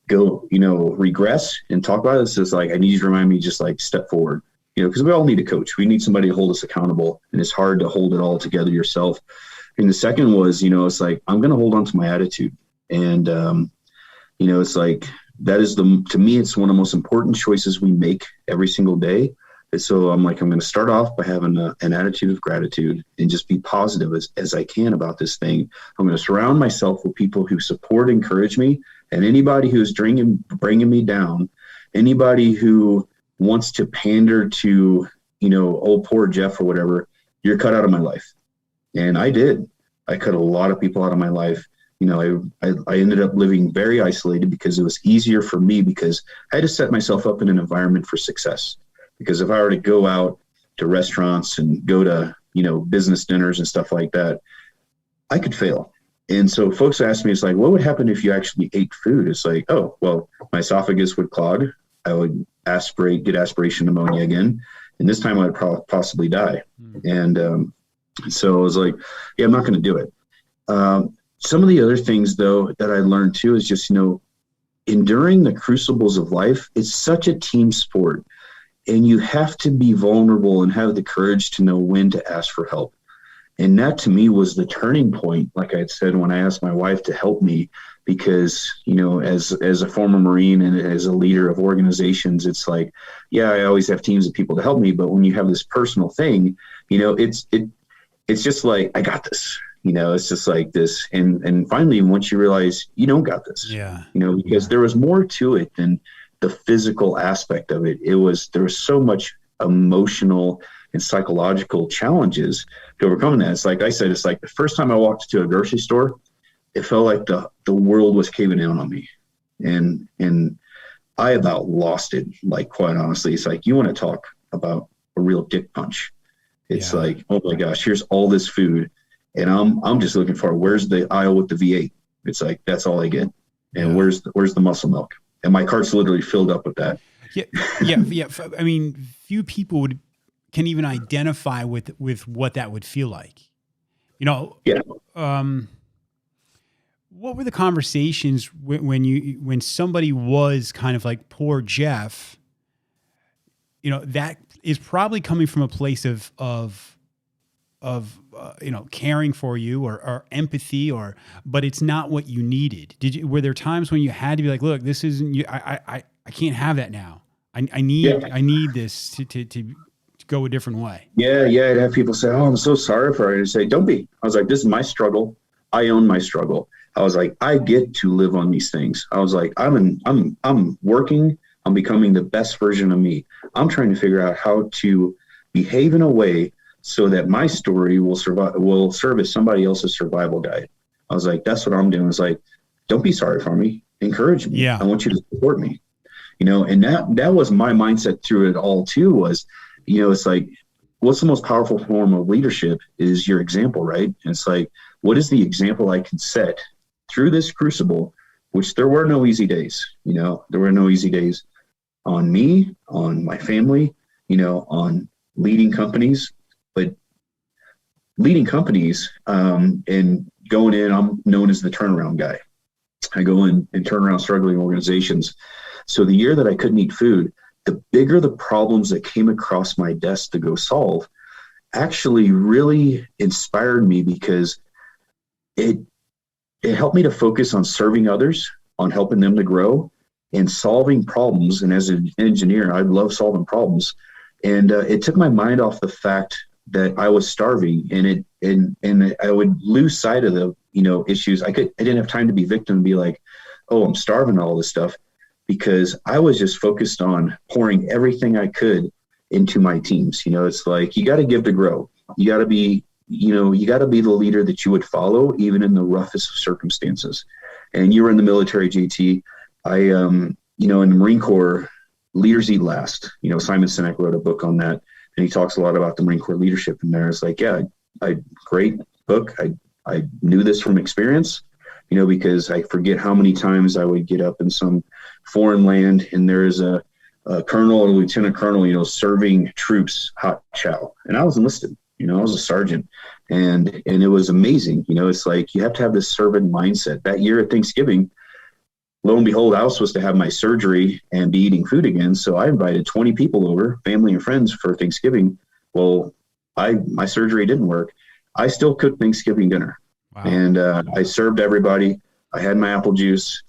go, regress and talk about this, it's like, I need you to remind me, just like step forward, because we all need a coach. We need somebody to hold us accountable, and it's hard to hold it all together yourself. And the second was, it's like, I'm going to hold on to my attitude. And, it's like, that is to me, it's one of the most important choices we make every single day. And so I'm like, I'm going to start off by having an attitude of gratitude and just be positive as I can about this thing. I'm going to surround myself with people who support, encourage me, and anybody who's bringing me down, anybody who wants to pander to, old poor Jeff or whatever, you're cut out of my life. And I did. I cut a lot of people out of my life. I ended up living very isolated because it was easier for me, because I had to set myself up in an environment for success. Because if I were to go out to restaurants and go to, business dinners and stuff like that, I could fail. And so folks ask me, it's like, what would happen if you actually ate food? It's like, oh, well, my esophagus would clog. I would get aspiration pneumonia again. And this time I'd possibly die. And, so I was like, yeah, I'm not going to do it. Some of the other things, though, that I learned, too, is just, enduring the crucibles of life, it's such a team sport. And you have to be vulnerable and have the courage to know when to ask for help. And that, to me, was the turning point, like I had said, when I asked my wife to help me, because, as a former Marine and as a leader of organizations, it's like, yeah, I always have teams of people to help me. But when you have this personal thing, it's just like, I got this, it's just like this. And finally, once you realize you don't got this, because there was more to it than the physical aspect of it. There was so much emotional and psychological challenges to overcome that. It's like I said, it's like the first time I walked to a grocery store, it felt like the world was caving in on me. And I about lost it. Like, quite honestly, it's like, you want to talk about a real dick punch. It's like, oh my gosh, here's all this food, and I'm just looking for, where's the aisle with the V8? It's like, that's all I get. And where's the muscle milk? And my cart's literally filled up with that. Yeah. I mean, few people can even identify with what that would feel like. What were the conversations when somebody was kind of like poor Jeff? That is probably coming from a place of caring for you or empathy, but it's not what you needed. Were there times when you had to be like, look, this isn't you. I can't have that now. I need this to go a different way. Yeah. I'd have people say, oh, I'm so sorry for it. And say, don't be. I was like, this is my struggle. I own my struggle. I was like, I get to live on these things. I was like, I'm working. I'm becoming the best version of me. I'm trying to figure out how to behave in a way so that my story will serve as somebody else's survival guide. I was like, that's what I'm doing. It's like, don't be sorry for me. encourage me. Yeah. I want you to support me, and that was my mindset through it all too was, it's like, what's the most powerful form of leadership is your example, right? And it's like, what is the example I can set through this crucible, which there were no easy days, there were no easy days on me, on my family, on leading companies, but leading companies, and going in, I'm known as the turnaround guy. I go in and turn around struggling organizations. So the year that I couldn't eat food, the bigger the problems that came across my desk to go solve actually really inspired me, because it helped me to focus on serving others, on helping them to grow and solving problems. And as an engineer, I love solving problems. And it took my mind off the fact that I was starving, and I would lose sight of the, issues. I didn't have time to be victim and be like, oh, I'm starving, all this stuff, because I was just focused on pouring everything I could into my teams. It's like, you got to give to grow. You got to be, you got to be the leader that you would follow, even in the roughest of circumstances. And you were in the military, JT. In the Marine Corps, leaders eat last. Simon Sinek wrote a book on that, and he talks a lot about the Marine Corps leadership in there. It's like, yeah, great book. I knew this from experience, because I forget how many times I would get up in some foreign land and there's a colonel or lieutenant colonel, serving troops hot chow. And I was enlisted, I was a sergeant, and it was amazing. It's like, you have to have this servant mindset. That year at Thanksgiving, lo and behold, I was supposed to have my surgery and be eating food again. So I invited 20 people over, family and friends, for Thanksgiving. Well, my surgery didn't work. I still cooked Thanksgiving dinner. Wow. And I served everybody. I had my apple juice,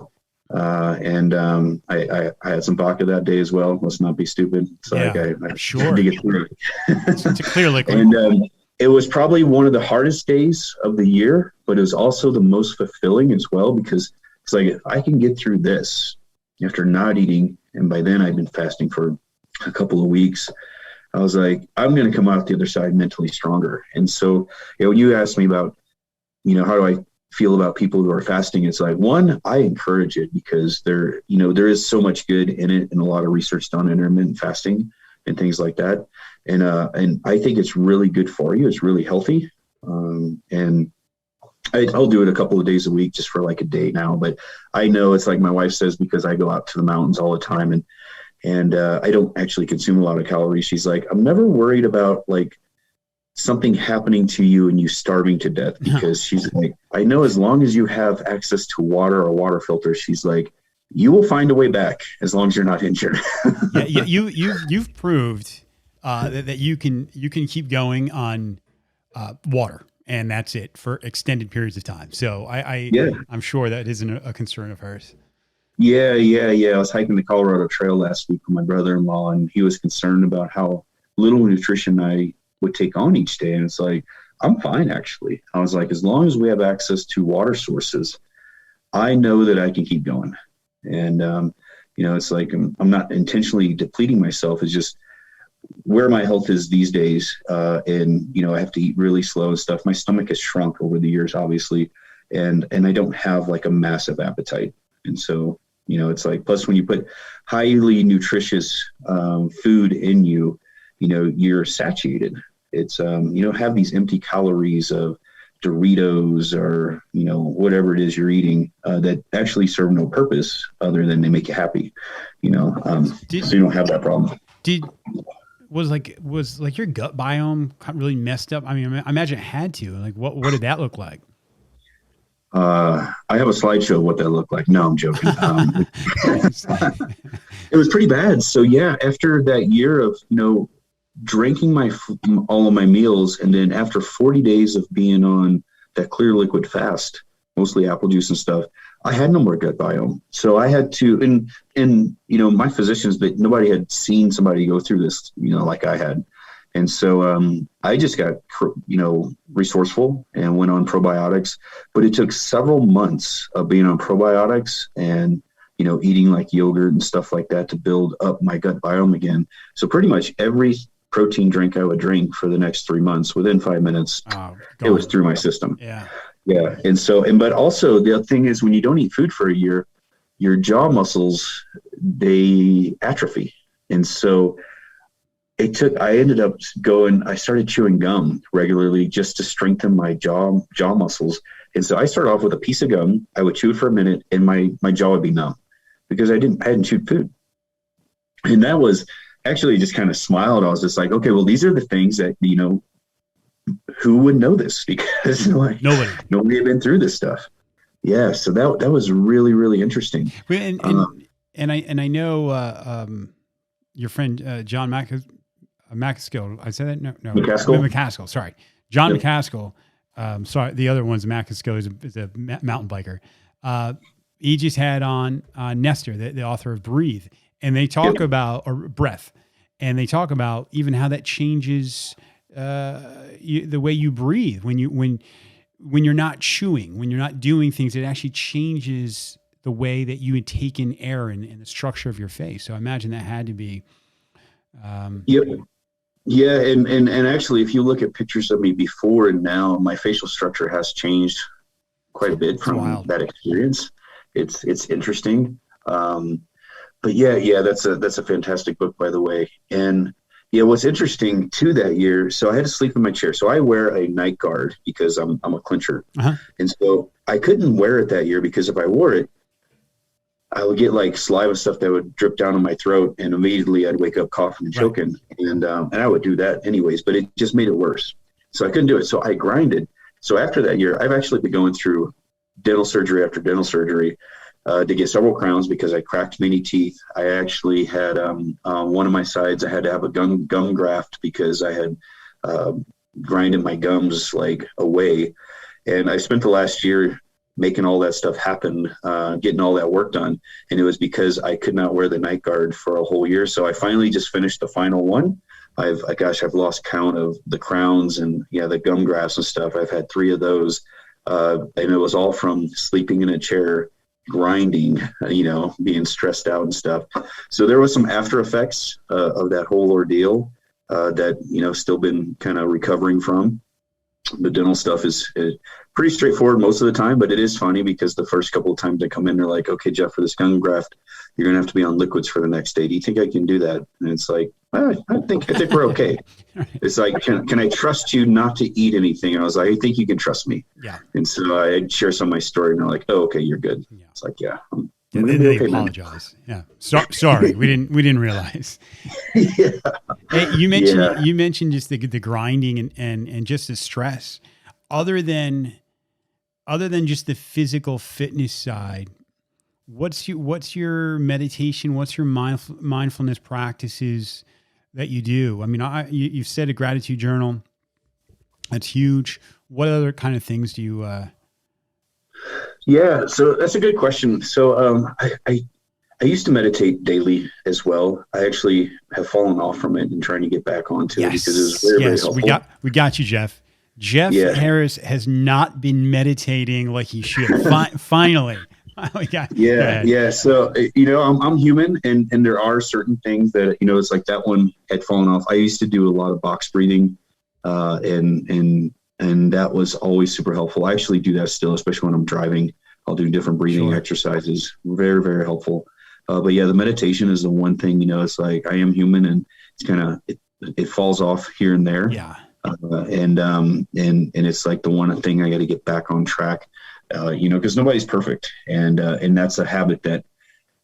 and I had some vodka that day as well. Let's not be stupid. So I had to get through it. It's a clear liquid. And it was probably one of the hardest days of the year, but it was also the most fulfilling as well, because it's like, if I can get through this after not eating, and by then I'd been fasting for a couple of weeks, I was like, I'm going to come out the other side mentally stronger. And so, when you asked me about, how do I feel about people who are fasting? It's like, one, I encourage it, because there is so much good in it, and a lot of research done on intermittent fasting and things like that. And I think it's really good for you. It's really healthy. And I'll do it a couple of days a week, just for like a day now. But I know, it's like my wife says, because I go out to the mountains all the time, and I don't actually consume a lot of calories. She's like, I'm never worried about like something happening to you and you starving to death, because she's like, I know as long as you have access to water or water filter, she's like, you will find a way back as long as you're not injured. Yeah, you've proved that you can keep going on water, and that's it for extended periods of time. So I'm sure that isn't a concern of hers. Yeah. I was hiking the Colorado Trail last week with my brother-in-law, and he was concerned about how little nutrition I would take on each day. And it's like, I'm fine, actually. I was like, as long as we have access to water sources, I know that I can keep going. And, it's like, I'm not intentionally depleting myself. It's just where my health is these days. And, I have to eat really slow and stuff. My stomach has shrunk over the years, obviously. And I don't have like a massive appetite. And so, it's like, plus when you put highly nutritious food in you, you're satiated. It's, you don't have these empty calories of Doritos or, whatever it is you're eating that actually serve no purpose other than they make you happy, so you don't have that problem. Was your gut biome really messed up? I mean, I imagine it had to. Like, what did that look like? I have a slideshow of what that looked like. No, I'm joking. It was pretty bad. So yeah, after that year of, drinking all of my meals, and then after 40 days of being on that clear liquid fast, mostly apple juice and stuff, I had no more gut biome. So I had to, and my physicians, that nobody had seen somebody go through this, like I had. And so I just got, resourceful and went on probiotics, but it took several months of being on probiotics and, eating like yogurt and stuff like that to build up my gut biome again. So pretty much every protein drink I would drink for the next 3 months, within 5 minutes, it was through my system. Yeah. Yeah. And so, but also the other thing is, when you don't eat food for a year, your jaw muscles, they atrophy. And so I ended up I started chewing gum regularly just to strengthen my jaw muscles. And so I started off with a piece of gum. I would chew it for a minute and my jaw would be numb because I hadn't chewed food. And that was actually just kind of smiled. I was just like, okay, well, these are the things that, who would know this? Because nobody had been through this stuff. Yeah. So that was really, really interesting. And I know, your friend, John McCaskill. I said that? No. McCaskill. Sorry. John McCaskill. Sorry. The other one's McCaskill is a mountain biker. He just had on Nestor, the author of Breathe, and they talk about breath, and they talk about even how that changes the way you breathe when you're not chewing, when you're not doing things. It actually changes the way that you had taken air and the structure of your face. So I imagine that had to be. Yeah. And actually, if you look at pictures of me before and now, my facial structure has changed quite a bit from that experience. It's interesting. But that's a fantastic book, by the way. And what's interesting too that year, so I had to sleep in my chair. So I wear a night guard because I'm a clincher. Uh-huh. And so I couldn't wear it that year because if I wore it, I would get like saliva stuff that would drip down in my throat, and immediately I'd wake up coughing and choking. And I would do that anyways, but it just made it worse. So I couldn't do it. So I grinded. So after that year, I've actually been going through dental surgery after dental surgery to get several crowns because I cracked many teeth. I actually had one of my sides, I had to have a gum graft because I had grinded my gums like away. And I spent the last year making all that stuff happen, getting all that work done. And it was because I could not wear the night guard for a whole year. So I finally just finished the final one. I've lost count of the crowns and the gum grafts and stuff. I've had 3 of those. And it was all from sleeping in a chair, grinding, being stressed out and stuff. So there was some after effects of that whole ordeal that, still been kind of recovering from. The dental stuff is pretty straightforward most of the time, but it is funny because the first couple of times I come in, they're like, okay, Jeff, for this gum graft, you're going to have to be on liquids for the next day. Do you think I can do that? And it's like, I think we're okay. It's like, can I trust you not to eat anything? And I was like, I think you can trust me. Yeah. And so I share some of my story and they're like, oh, okay, you're good. Yeah. It's like, they apologize. Man. Yeah. Sorry. We didn't realize. Yeah. Hey, you mentioned just the grinding and just the stress. Other than just the physical fitness side, what's your meditation? What's your mindfulness practices that you do? I mean, you've said a gratitude journal. That's huge. What other kind of things do you? Yeah, so that's a good question. So I used to meditate daily as well. I actually have fallen off from it and trying to get back onto it because it was very, very helpful. We got you, Jeff. Jeff Harris has not been meditating like he should. Finally. Yeah. So, I'm human and there are certain things that, it's like that one had fallen off. I used to do a lot of box breathing and that was always super helpful. I actually do that still, especially when I'm driving. I'll do different breathing exercises. Very, very helpful. But the meditation is the one thing, it's like I am human and it's kind of, it falls off here and there. Yeah. And it's like the one thing I got to get back on track, because nobody's perfect. And that's a habit that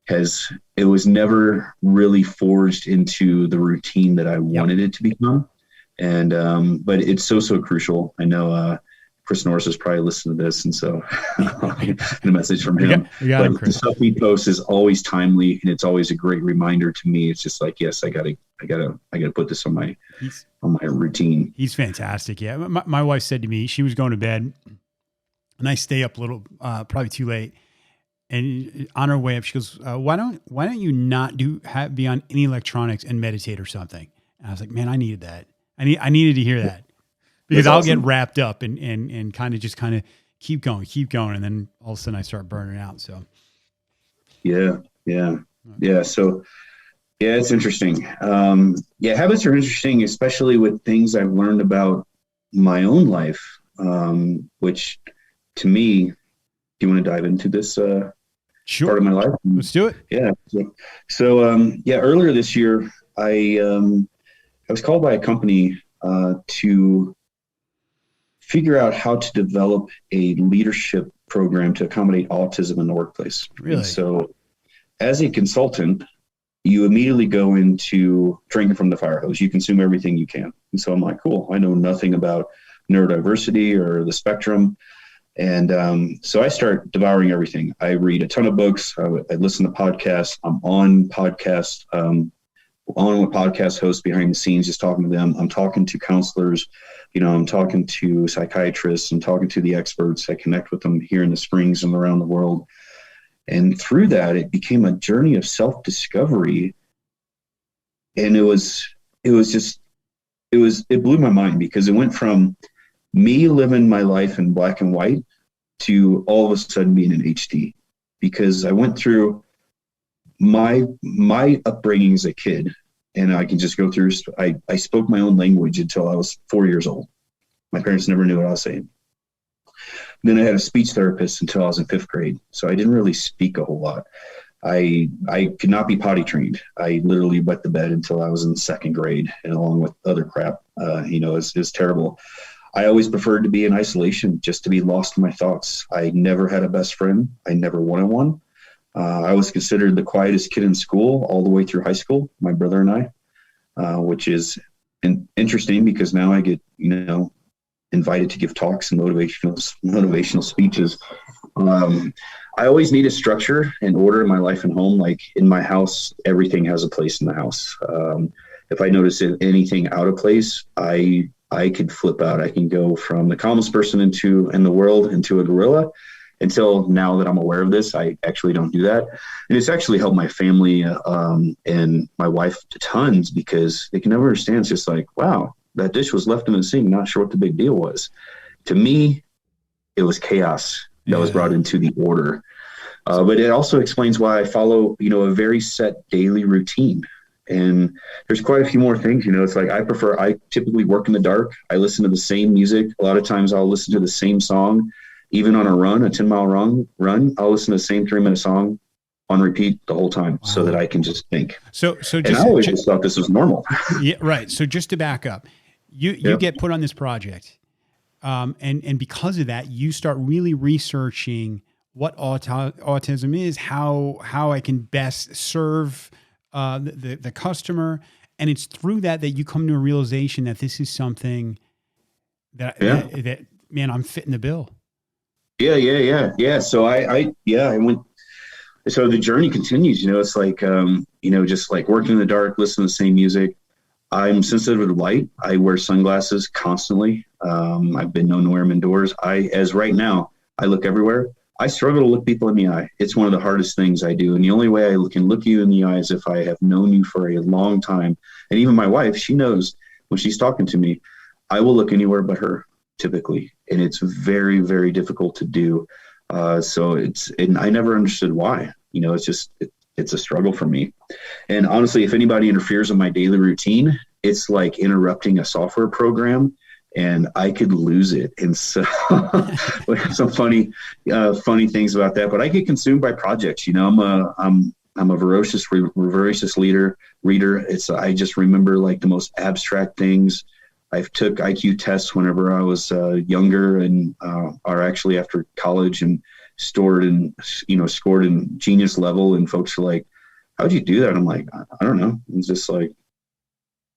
it was never really forged into the routine that I wanted it to become. And, but it's so crucial. I know, Chris Norris is probably listening to this. And so a message from him, but the stuff he posts is always timely and it's always a great reminder to me. It's just like, yes, I gotta put this on my routine. He's fantastic. Yeah. My wife said to me, she was going to bed and I stay up a little, probably too late. And on her way up, she goes, why don't you not be on any electronics and meditate or something? And I was like, man, I needed that. I needed to hear that because I'll get wrapped up and kind of keep going. And then all of a sudden I start burning out. So. Yeah. So it's interesting. Habits are interesting, especially with things I've learned about my own life, which to me, do you want to dive into this? Sure. part of my life. Let's do it. Yeah. So earlier this year, I was called by a company to figure out how to develop a leadership program to accommodate autism in the workplace. Really? And so as a consultant, you immediately go into drinking from the fire hose. You consume everything you can. And so I'm like, cool, I know nothing about neurodiversity or the spectrum. And so I start devouring everything. I read a ton of books. I listen to podcasts. I'm on podcasts, on a podcast host behind the scenes, just talking to them. I'm talking to counselors. I'm talking to psychiatrists. I'm talking to the experts. I connect with them here in the Springs and around the world. And through that, it became a journey of self-discovery. And it blew my mind, because it went from me living my life in black and white to all of a sudden being in HD, because I went through my upbringing as a kid, and I can just go through. I spoke my own language until I was 4 years old. My parents never knew what I was saying. Then I had a speech therapist until I was in 5th grade. So I didn't really speak a whole lot. I could not be potty trained. I literally wet the bed until I was in 2nd grade, and along with other crap, it's terrible. I always preferred to be in isolation, just to be lost in my thoughts. I never had a best friend. I never wanted one. I was considered the quietest kid in school all the way through high school, my brother and I, which is interesting, because now I get, invited to give talks and motivational speeches. I always need a structure and order in my life and home. Like in my house, everything has a place in the house. If I notice anything out of place, I could flip out. I can go from the calmest person in the world into a gorilla. Until now that I'm aware of this, I actually don't do that. And it's actually helped my family and my wife tons, because they can never understand. It's just like, wow, that dish was left in the sink. Not sure what the big deal was. To me, it was chaos that was brought into the order. But it also explains why I follow, a very set daily routine. And there's quite a few more things, it's like I typically work in the dark. I listen to the same music. A lot of times I'll listen to the same song. Even on a 10-mile run, I'll listen to the same 3-minute song on repeat the whole time, so that I can just think. And I always just thought this was normal. Yeah, right. So just to back up, you get put on this project, and because of that, you start really researching what autism is, how I can best serve the customer, and it's through that you come to a realization that this is something that man, I'm fitting the bill. Yeah. So I went. So the journey continues. It's like just like working in the dark, listening to the same music. I'm sensitive to light. I wear sunglasses constantly. I've been known to wear them indoors. As right now, I look everywhere. I struggle to look people in the eye. It's one of the hardest things I do. And the only way I can look you in the eye is if I have known you for a long time. And even my wife, she knows when she's talking to me, I will look anywhere but her, typically. And it's very, very difficult to do. And I never understood why. It's a struggle for me. And honestly, if anybody interferes with my daily routine, it's like interrupting a software program, and I could lose it. And so some funny things about that, but I get consumed by projects. I'm a voracious reader. I just remember like the most abstract things. I took IQ tests whenever I was younger, and are actually after college, and scored in genius level. And folks are like, "How'd you do that?" I'm like, I don't know. It's just like,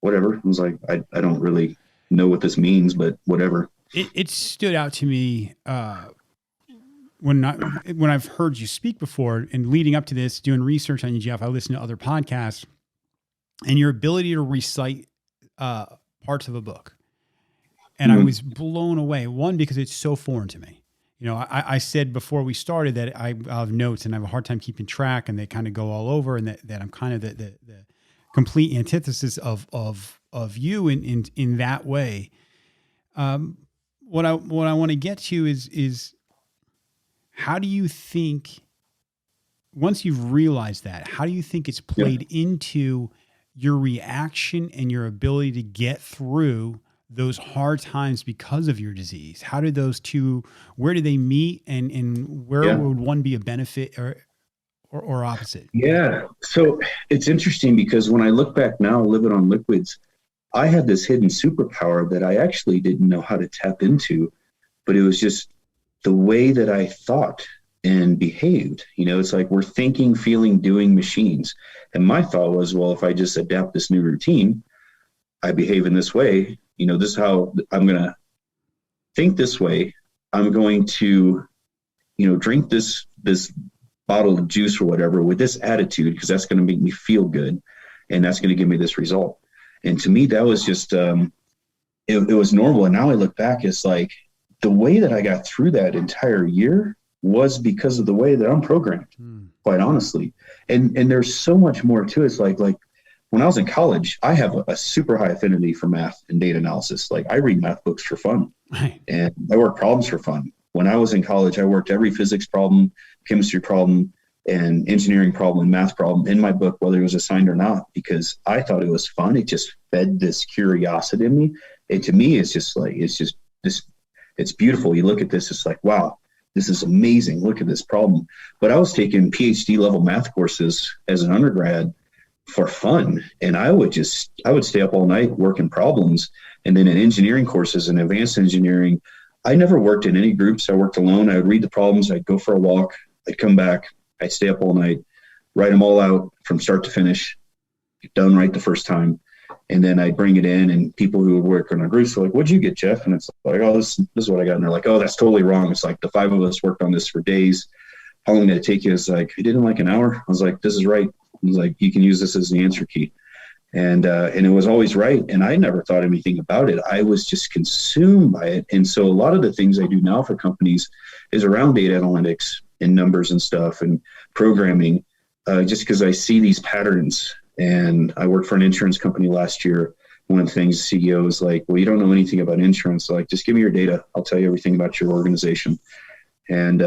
whatever. I was like, I don't really know what this means, but whatever. It stood out to me when I've heard you speak before, and leading up to this, doing research on you, Jeff. I listened to other podcasts, and your ability to recite parts of a book. And I was blown away. One, because it's so foreign to me. I said before we started that I have notes, and I have a hard time keeping track, and they kind of go all over, and that I'm kind of the complete antithesis of you in that way. What I want to get to is how do you think, once you've realized that, how do you think it's played into your reaction and your ability to get through those hard times because of your disease? How did those two, where do they meet, and where would one be a benefit or or opposite? Yeah. So it's interesting because when I look back now, living on liquids, I had this hidden superpower that I actually didn't know how to tap into, but it was just the way that I thought and behaved. It's like we're thinking, feeling, doing machines. And my thought was, well, if I just adapt this new routine, I behave in this way, this is how I'm going to think this way. I'm going to, drink this bottle of juice or whatever with this attitude, because that's going to make me feel good. And that's going to give me this result. And to me, that was just, it was normal. And now I look back, it's like the way that I got through that entire year was because of the way that I'm programmed, quite honestly. And there's so much more to it. It's like when I was in college, I have a super high affinity for math and data analysis. Like I read math books for fun, and I work problems for fun. When I was in college, I worked every physics problem, chemistry problem, and engineering problem, and math problem in my book, whether it was assigned or not, because I thought it was fun. It just fed this curiosity in me. And to me, it's beautiful. You look at this, it's like, wow, this is amazing. Look at this problem. But I was taking PhD level math courses as an undergrad for fun. And I would stay up all night working problems. And then in engineering courses and advanced engineering, I never worked in any groups. I worked alone. I would read the problems. I'd go for a walk. I'd come back. I'd stay up all night, write them all out from start to finish, get done right the first time. And then I'd bring it in, and people who would work in our groups were like, what'd you get, Jeff? And it's like, oh, this is what I got. And they're like, oh, that's totally wrong. It's like the 5 of us worked on this for days. How long did it take you? It's like, I did in like an hour. I was like, this is right. He was like, you can use this as the answer key. And it was always right. And I never thought anything about it. I was just consumed by it. And so a lot of the things I do now for companies is around data analytics and numbers and stuff and programming, just because I see these patterns. And I worked for an insurance company last year. One of the things the CEO was like, well, you don't know anything about insurance. Like, just give me your data. I'll tell you everything about your organization. And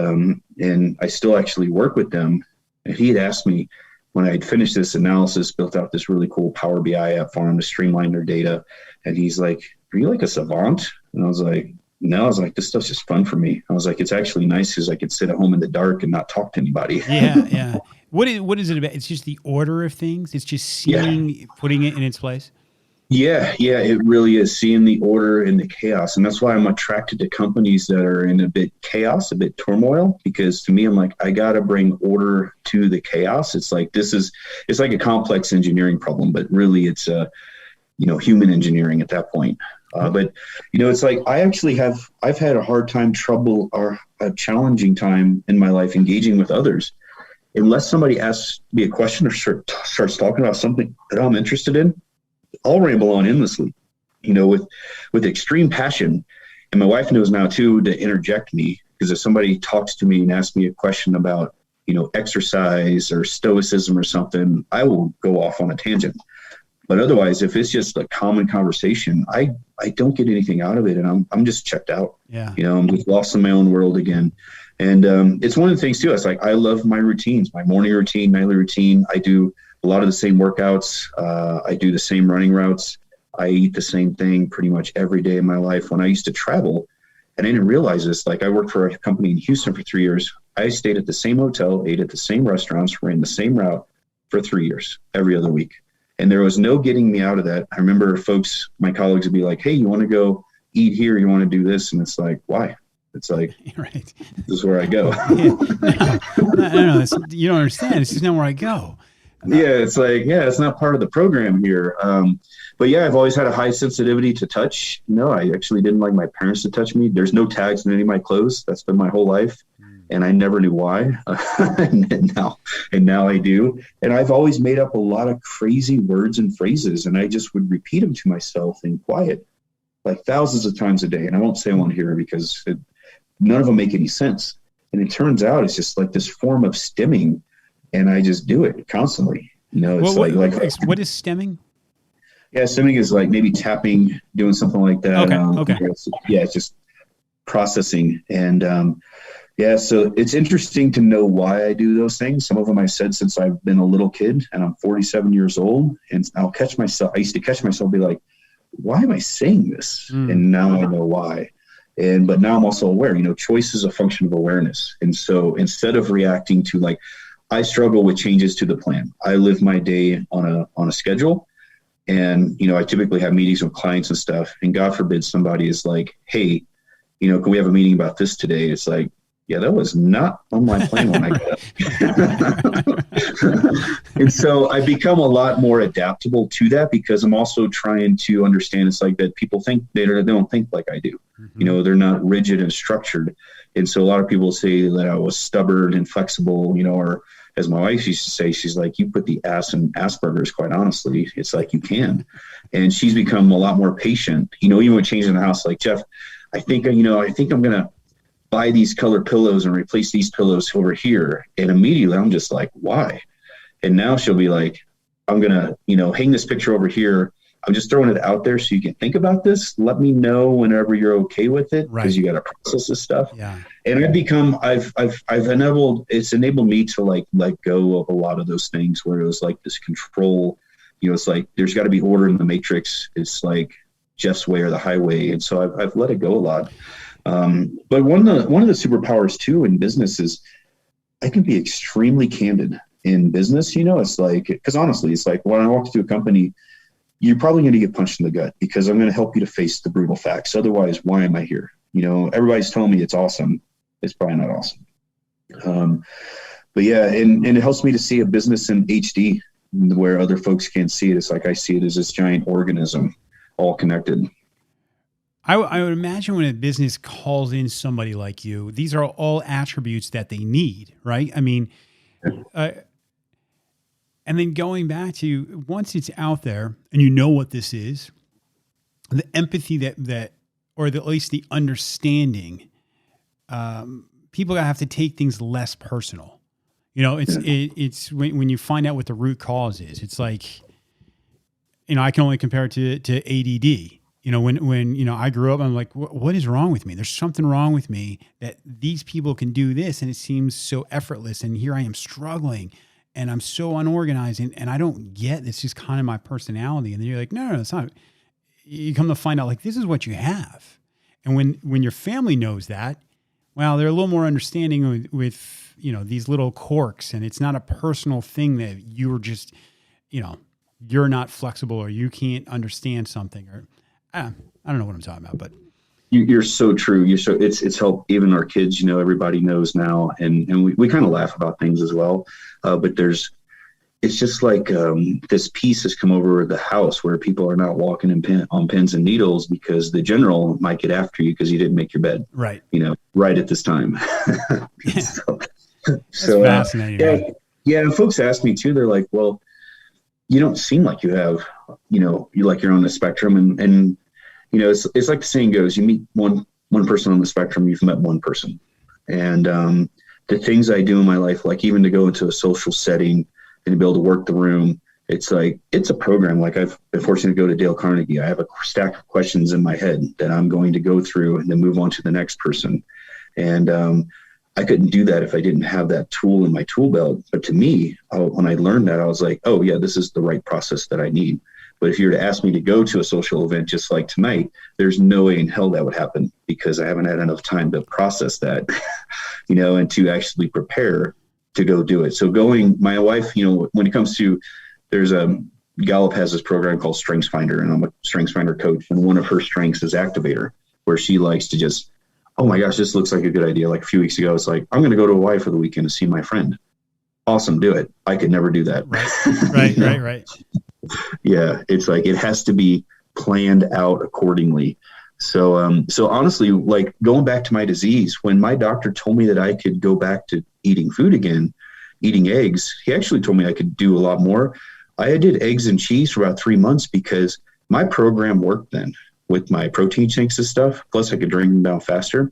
I still actually work with them. And he had asked me, when I had finished this analysis, built out this really cool Power BI app for them to streamline their data. And he's like, are you like a savant? And I was like, no. I was like, this stuff's just fun for me. I was like, it's actually nice because I could sit at home in the dark and not talk to anybody. Yeah. What is it about? It's just the order of things? It's just seeing, putting it in its place? Yeah, it really is, seeing the order and the chaos. And that's why I'm attracted to companies that are in a bit chaos, a bit turmoil, because to me, I'm like, I got to bring order to the chaos. It's like, it's like a complex engineering problem, but really it's human engineering at that point. But it's like, I've had a hard time, or a challenging time in my life engaging with others. Unless somebody asks me a question or starts talking about something that I'm interested in, I'll ramble on endlessly, with extreme passion. And my wife knows now too to interject me, because if somebody talks to me and asks me a question about, exercise or stoicism or something, I will go off on a tangent. But otherwise, if it's just a common conversation, I don't get anything out of it, and I'm just checked out. Yeah. I'm just lost in my own world again. And it's one of the things too. It's like, I love my routines, my morning routine, nightly routine. I do a lot of the same workouts. I do the same running routes. I eat the same thing pretty much every day in my life. When I used to travel, and I didn't realize this, like I worked for a company in Houston for 3 years. I stayed at the same hotel, ate at the same restaurants, ran the same route for 3 years, every other week. And there was no getting me out of that. I remember my colleagues would be like, hey, you want to go eat here? You want to do this? And it's like, why? It's like, right. This is where I go. No, you don't understand. It's just not where I go. It's like, it's not part of the program here. But I've always had a high sensitivity to touch. No, I actually didn't like my parents to touch me. There's no tags in any of my clothes. That's been my whole life. And I never knew why. and now I do. And I've always made up a lot of crazy words and phrases, and I just would repeat them to myself in quiet, like thousands of times a day. And I won't say one here because none of them make any sense. And it turns out it's just like this form of stimming, and I just do it constantly. It's what is stimming? Yeah, stimming is like maybe tapping, doing something like that. Okay. It's just processing. And so it's interesting to know why I do those things. Some of them I said since I've been a little kid, and I'm 47 years old. And I used to catch myself be like, why am I saying this? And now I know why. But now I'm also aware, choice is a function of awareness. And so instead of reacting to like, I struggle with changes to the plan. I live my day on a schedule, and I typically have meetings with clients and stuff. And God forbid somebody is like, "Hey, can we have a meeting about this today?" It's like, yeah, that was not on my plan when I got up. And so I become a lot more adaptable to that, because I'm also trying to understand it's like that people think they don't think like I do. Mm-hmm. They're not rigid and structured. And so a lot of people say that I was stubborn and flexible, or as my wife used to say, she's like, you put the ass in Asperger's, quite honestly. It's like, you can. And she's become a lot more patient, even with changing the house. Like, Jeff, I think I'm going to buy these color pillows and replace these pillows over here. And immediately I'm just like, why? And now she'll be like, I'm going to, hang this picture over here. I'm just throwing it out there so you can think about this. Let me know whenever you're okay with it, because you got to process this stuff. Yeah. And it's enabled me to like let go of a lot of those things where it was like this control, it's like, there's got to be order in the matrix. It's like Jeff's way or the highway. And so I've let it go a lot. But one of the superpowers too in business is I can be extremely candid in business. It's like, because honestly, it's like when I walk through a company, you're probably going to get punched in the gut, because I'm going to help you to face the brutal facts. Otherwise, why am I here? Everybody's telling me it's awesome. It's probably not awesome. But yeah, and it helps me to see a business in HD where other folks can't see it. It's like, I see it as this giant organism, all connected. I would imagine when a business calls in somebody like you, these are all attributes that they need, right? I mean, and then going back to once it's out there and you know what this is, the empathy that or at least the understanding, people have to take things less personal. It's when you find out what the root cause is, it's like, I can only compare it to ADD. When I grew up, I'm like, what is wrong with me? There's something wrong with me that these people can do this, and it seems so effortless. And here I am struggling, and I'm so unorganized, and I don't get this. Is kind of my personality. And then you're like, no, it's not. You come to find out, like, this is what you have. And when your family knows that, well, they're a little more understanding with these little quirks, and it's not a personal thing that you're just, you're not flexible or you can't understand something or. I don't know what I'm talking about, but you're so true. It's helped even our kids, everybody knows now. And we kind of laugh about things as well. But it's just like this piece has come over the house where people are not walking on pins and needles because the general might get after you because you didn't make your bed. Right. Right at this time. Yeah. so fascinating. Yeah. And folks ask me too, they're like, well, you don't seem like you have, you're on the spectrum and it's like the saying goes, you meet one person on the spectrum, you've met one person. And the things I do in my life, like even to go into a social setting and to be able to work the room, it's like, it's a program. Like I've been fortunate to go to Dale Carnegie. I have a stack of questions in my head that I'm going to go through and then move on to the next person. And I couldn't do that if I didn't have that tool in my tool belt. But to me, when I learned that, I was like, oh yeah, this is the right process that I need. But if you were to ask me to go to a social event just like tonight, there's no way in hell that would happen because I haven't had enough time to process that, and to actually prepare to go do it. So my wife, when it comes to, Gallup has this program called Strengths Finder, and I'm a Strengths Finder coach. And one of her strengths is activator, where she likes to just, oh my gosh, this looks like a good idea. Like a few weeks ago, it's like, I'm going to go to Hawaii for the weekend to see my friend. Awesome. Do it. I could never do that. Right. Yeah. It's like, it has to be planned out accordingly. So honestly, like going back to my disease, when my doctor told me that I could go back to eating food again, eating eggs, he actually told me I could do a lot more. I did eggs and cheese for about 3 months because my program worked then with my protein shakes and stuff. Plus I could drink them down faster.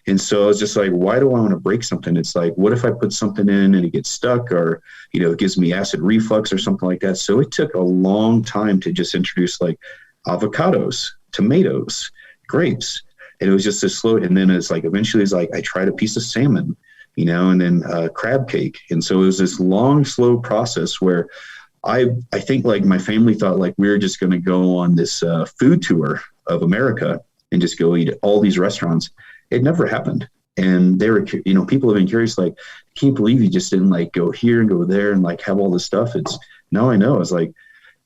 And so I was just like, why do I want to break something? It's like, what if I put something in and it gets stuck or, it gives me acid reflux or something like that. So it took a long time to just introduce like avocados, tomatoes, grapes. And it was just this slow. And then it's like, eventually it's like, I tried a piece of salmon, and then crab cake. And so it was this long, slow process where I think like my family thought like we were just going to go on this food tour of America and just go eat at all these restaurants. It never happened. And they were, people have been curious, like, I can't believe you just didn't like go here and go there and like have all this stuff. No, I know. It's like,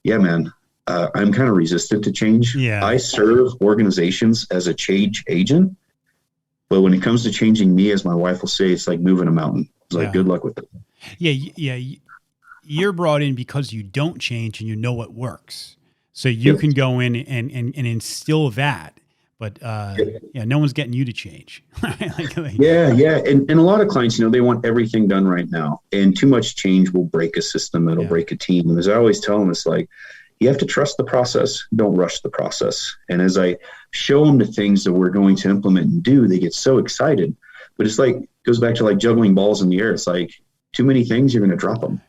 yeah, man, I'm kind of resistant to change. Yeah. I serve organizations as a change agent, but when it comes to changing me, as my wife will say, it's like moving a mountain. It's like, good luck with it. Yeah. You're brought in because you don't change and you know what works. So you can go in and instill that. But no one's getting you to change. Yeah. And a lot of clients, they want everything done right now. And too much change will break a system. It'll break a team. And as I always tell them, it's like, you have to trust the process. Don't rush the process. And as I show them the things that we're going to implement and do, they get so excited. But it's like, it goes back to like juggling balls in the air. It's like too many things, you're going to drop them.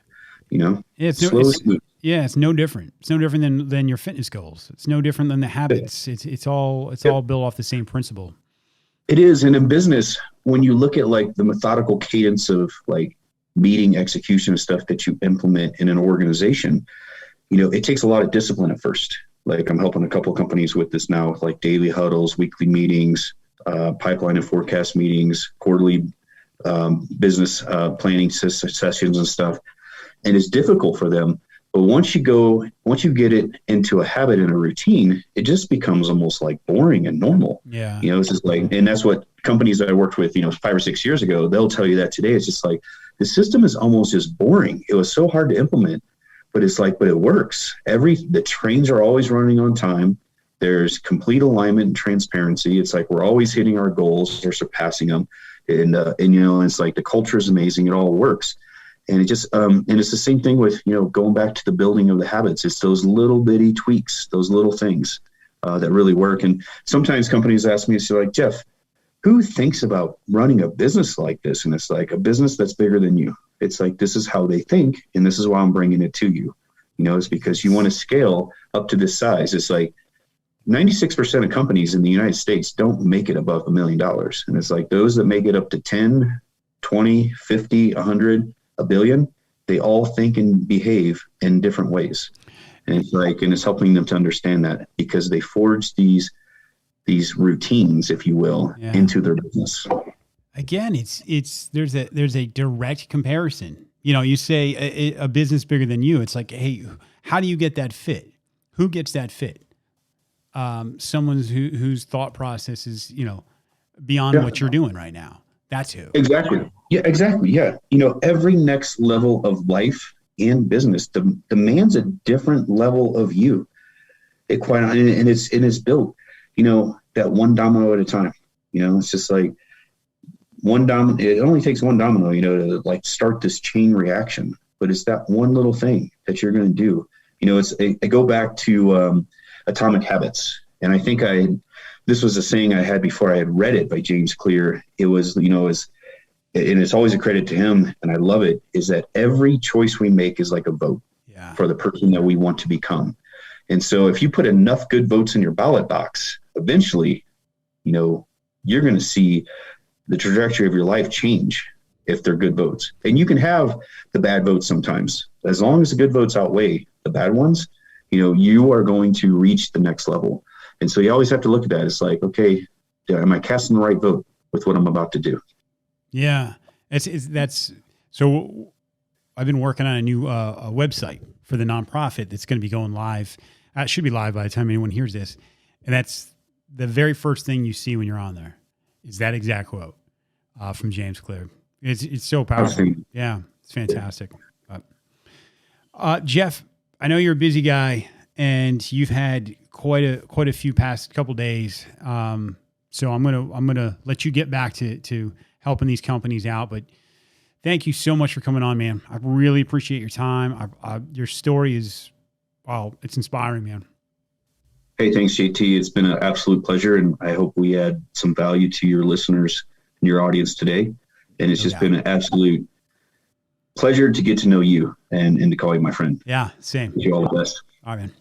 It's no different. It's no different than your fitness goals. It's no different than the habits. It's all built off the same principle. It is. And in business, when you look at like the methodical cadence of like meeting execution and stuff that you implement in an organization, it takes a lot of discipline at first. Like I'm helping a couple of companies with this now, with like daily huddles, weekly meetings, pipeline and forecast meetings, quarterly business planning sessions and stuff. And it's difficult for them. But once you get it into a habit and a routine, it just becomes almost like boring and normal. Yeah. It's just like, and that's what companies that I worked with, 5 or 6 years ago, they'll tell you that today. It's just like, the system is almost just boring. It was so hard to implement, but it works. The trains are always running on time. There's complete alignment and transparency. It's like, we're always hitting our goals or surpassing them. And it's like, the culture is amazing. It all works. And it just, and it's the same thing with, going back to the building of the habits. It's those little bitty tweaks, those little things that really work. And sometimes companies ask me, it's like, Jeff, who thinks about running a business like this? And it's like a business that's bigger than you. It's like, this is how they think. And this is why I'm bringing it to you. It's because you want to scale up to this size. It's like 96% of companies in the United States don't make it above $1 million. And it's like those that make it up to 10, 20, 50, 100, $1 billion, they all think and behave in different ways. And it's helping them to understand that because they forge these routines, if you will, into their business. Again, there's a direct comparison. You say a business bigger than you. It's like, hey, how do you get that fit? Who gets that fit? Someone whose thought process is, beyond what you're doing right now. That's who. Exactly. Yeah, exactly. Yeah. Every next level of life and business demands a different level of you. And it's built, that one domino at a time. It's just like one domino. It only takes one domino, to like start this chain reaction. But it's that one little thing that you're going to do. I go back to Atomic Habits, and I think this was a saying I had before I had read it by James Clear. It was, and it's always a credit to him, and I love it, is that every choice we make is like a vote for the person that we want to become. And so if you put enough good votes in your ballot box, eventually, you're going to see the trajectory of your life change if they're good votes. And you can have the bad votes sometimes. As long as the good votes outweigh the bad ones, you are going to reach the next level. And so you always have to look at that. It's like, okay, am I casting the right vote with what I'm about to do? Yeah, so I've been working on a new a website for the nonprofit that's going to be going live. It should be live by the time anyone hears this. And that's the very first thing you see when you're on there is that exact quote from James Clear. It's so powerful. Yeah, it's fantastic. Jeff, I know you're a busy guy and you've had quite a few past couple days. So I'm gonna let you get back to helping these companies out. But thank you so much for coming on, man. I really appreciate your time. Your story is, it's inspiring, man. Hey, thanks, JT. It's been an absolute pleasure, and I hope we add some value to your listeners and your audience today. And it's just been an absolute pleasure to get to know you and to call you my friend. Yeah, same. Wish you all the best. All right, man.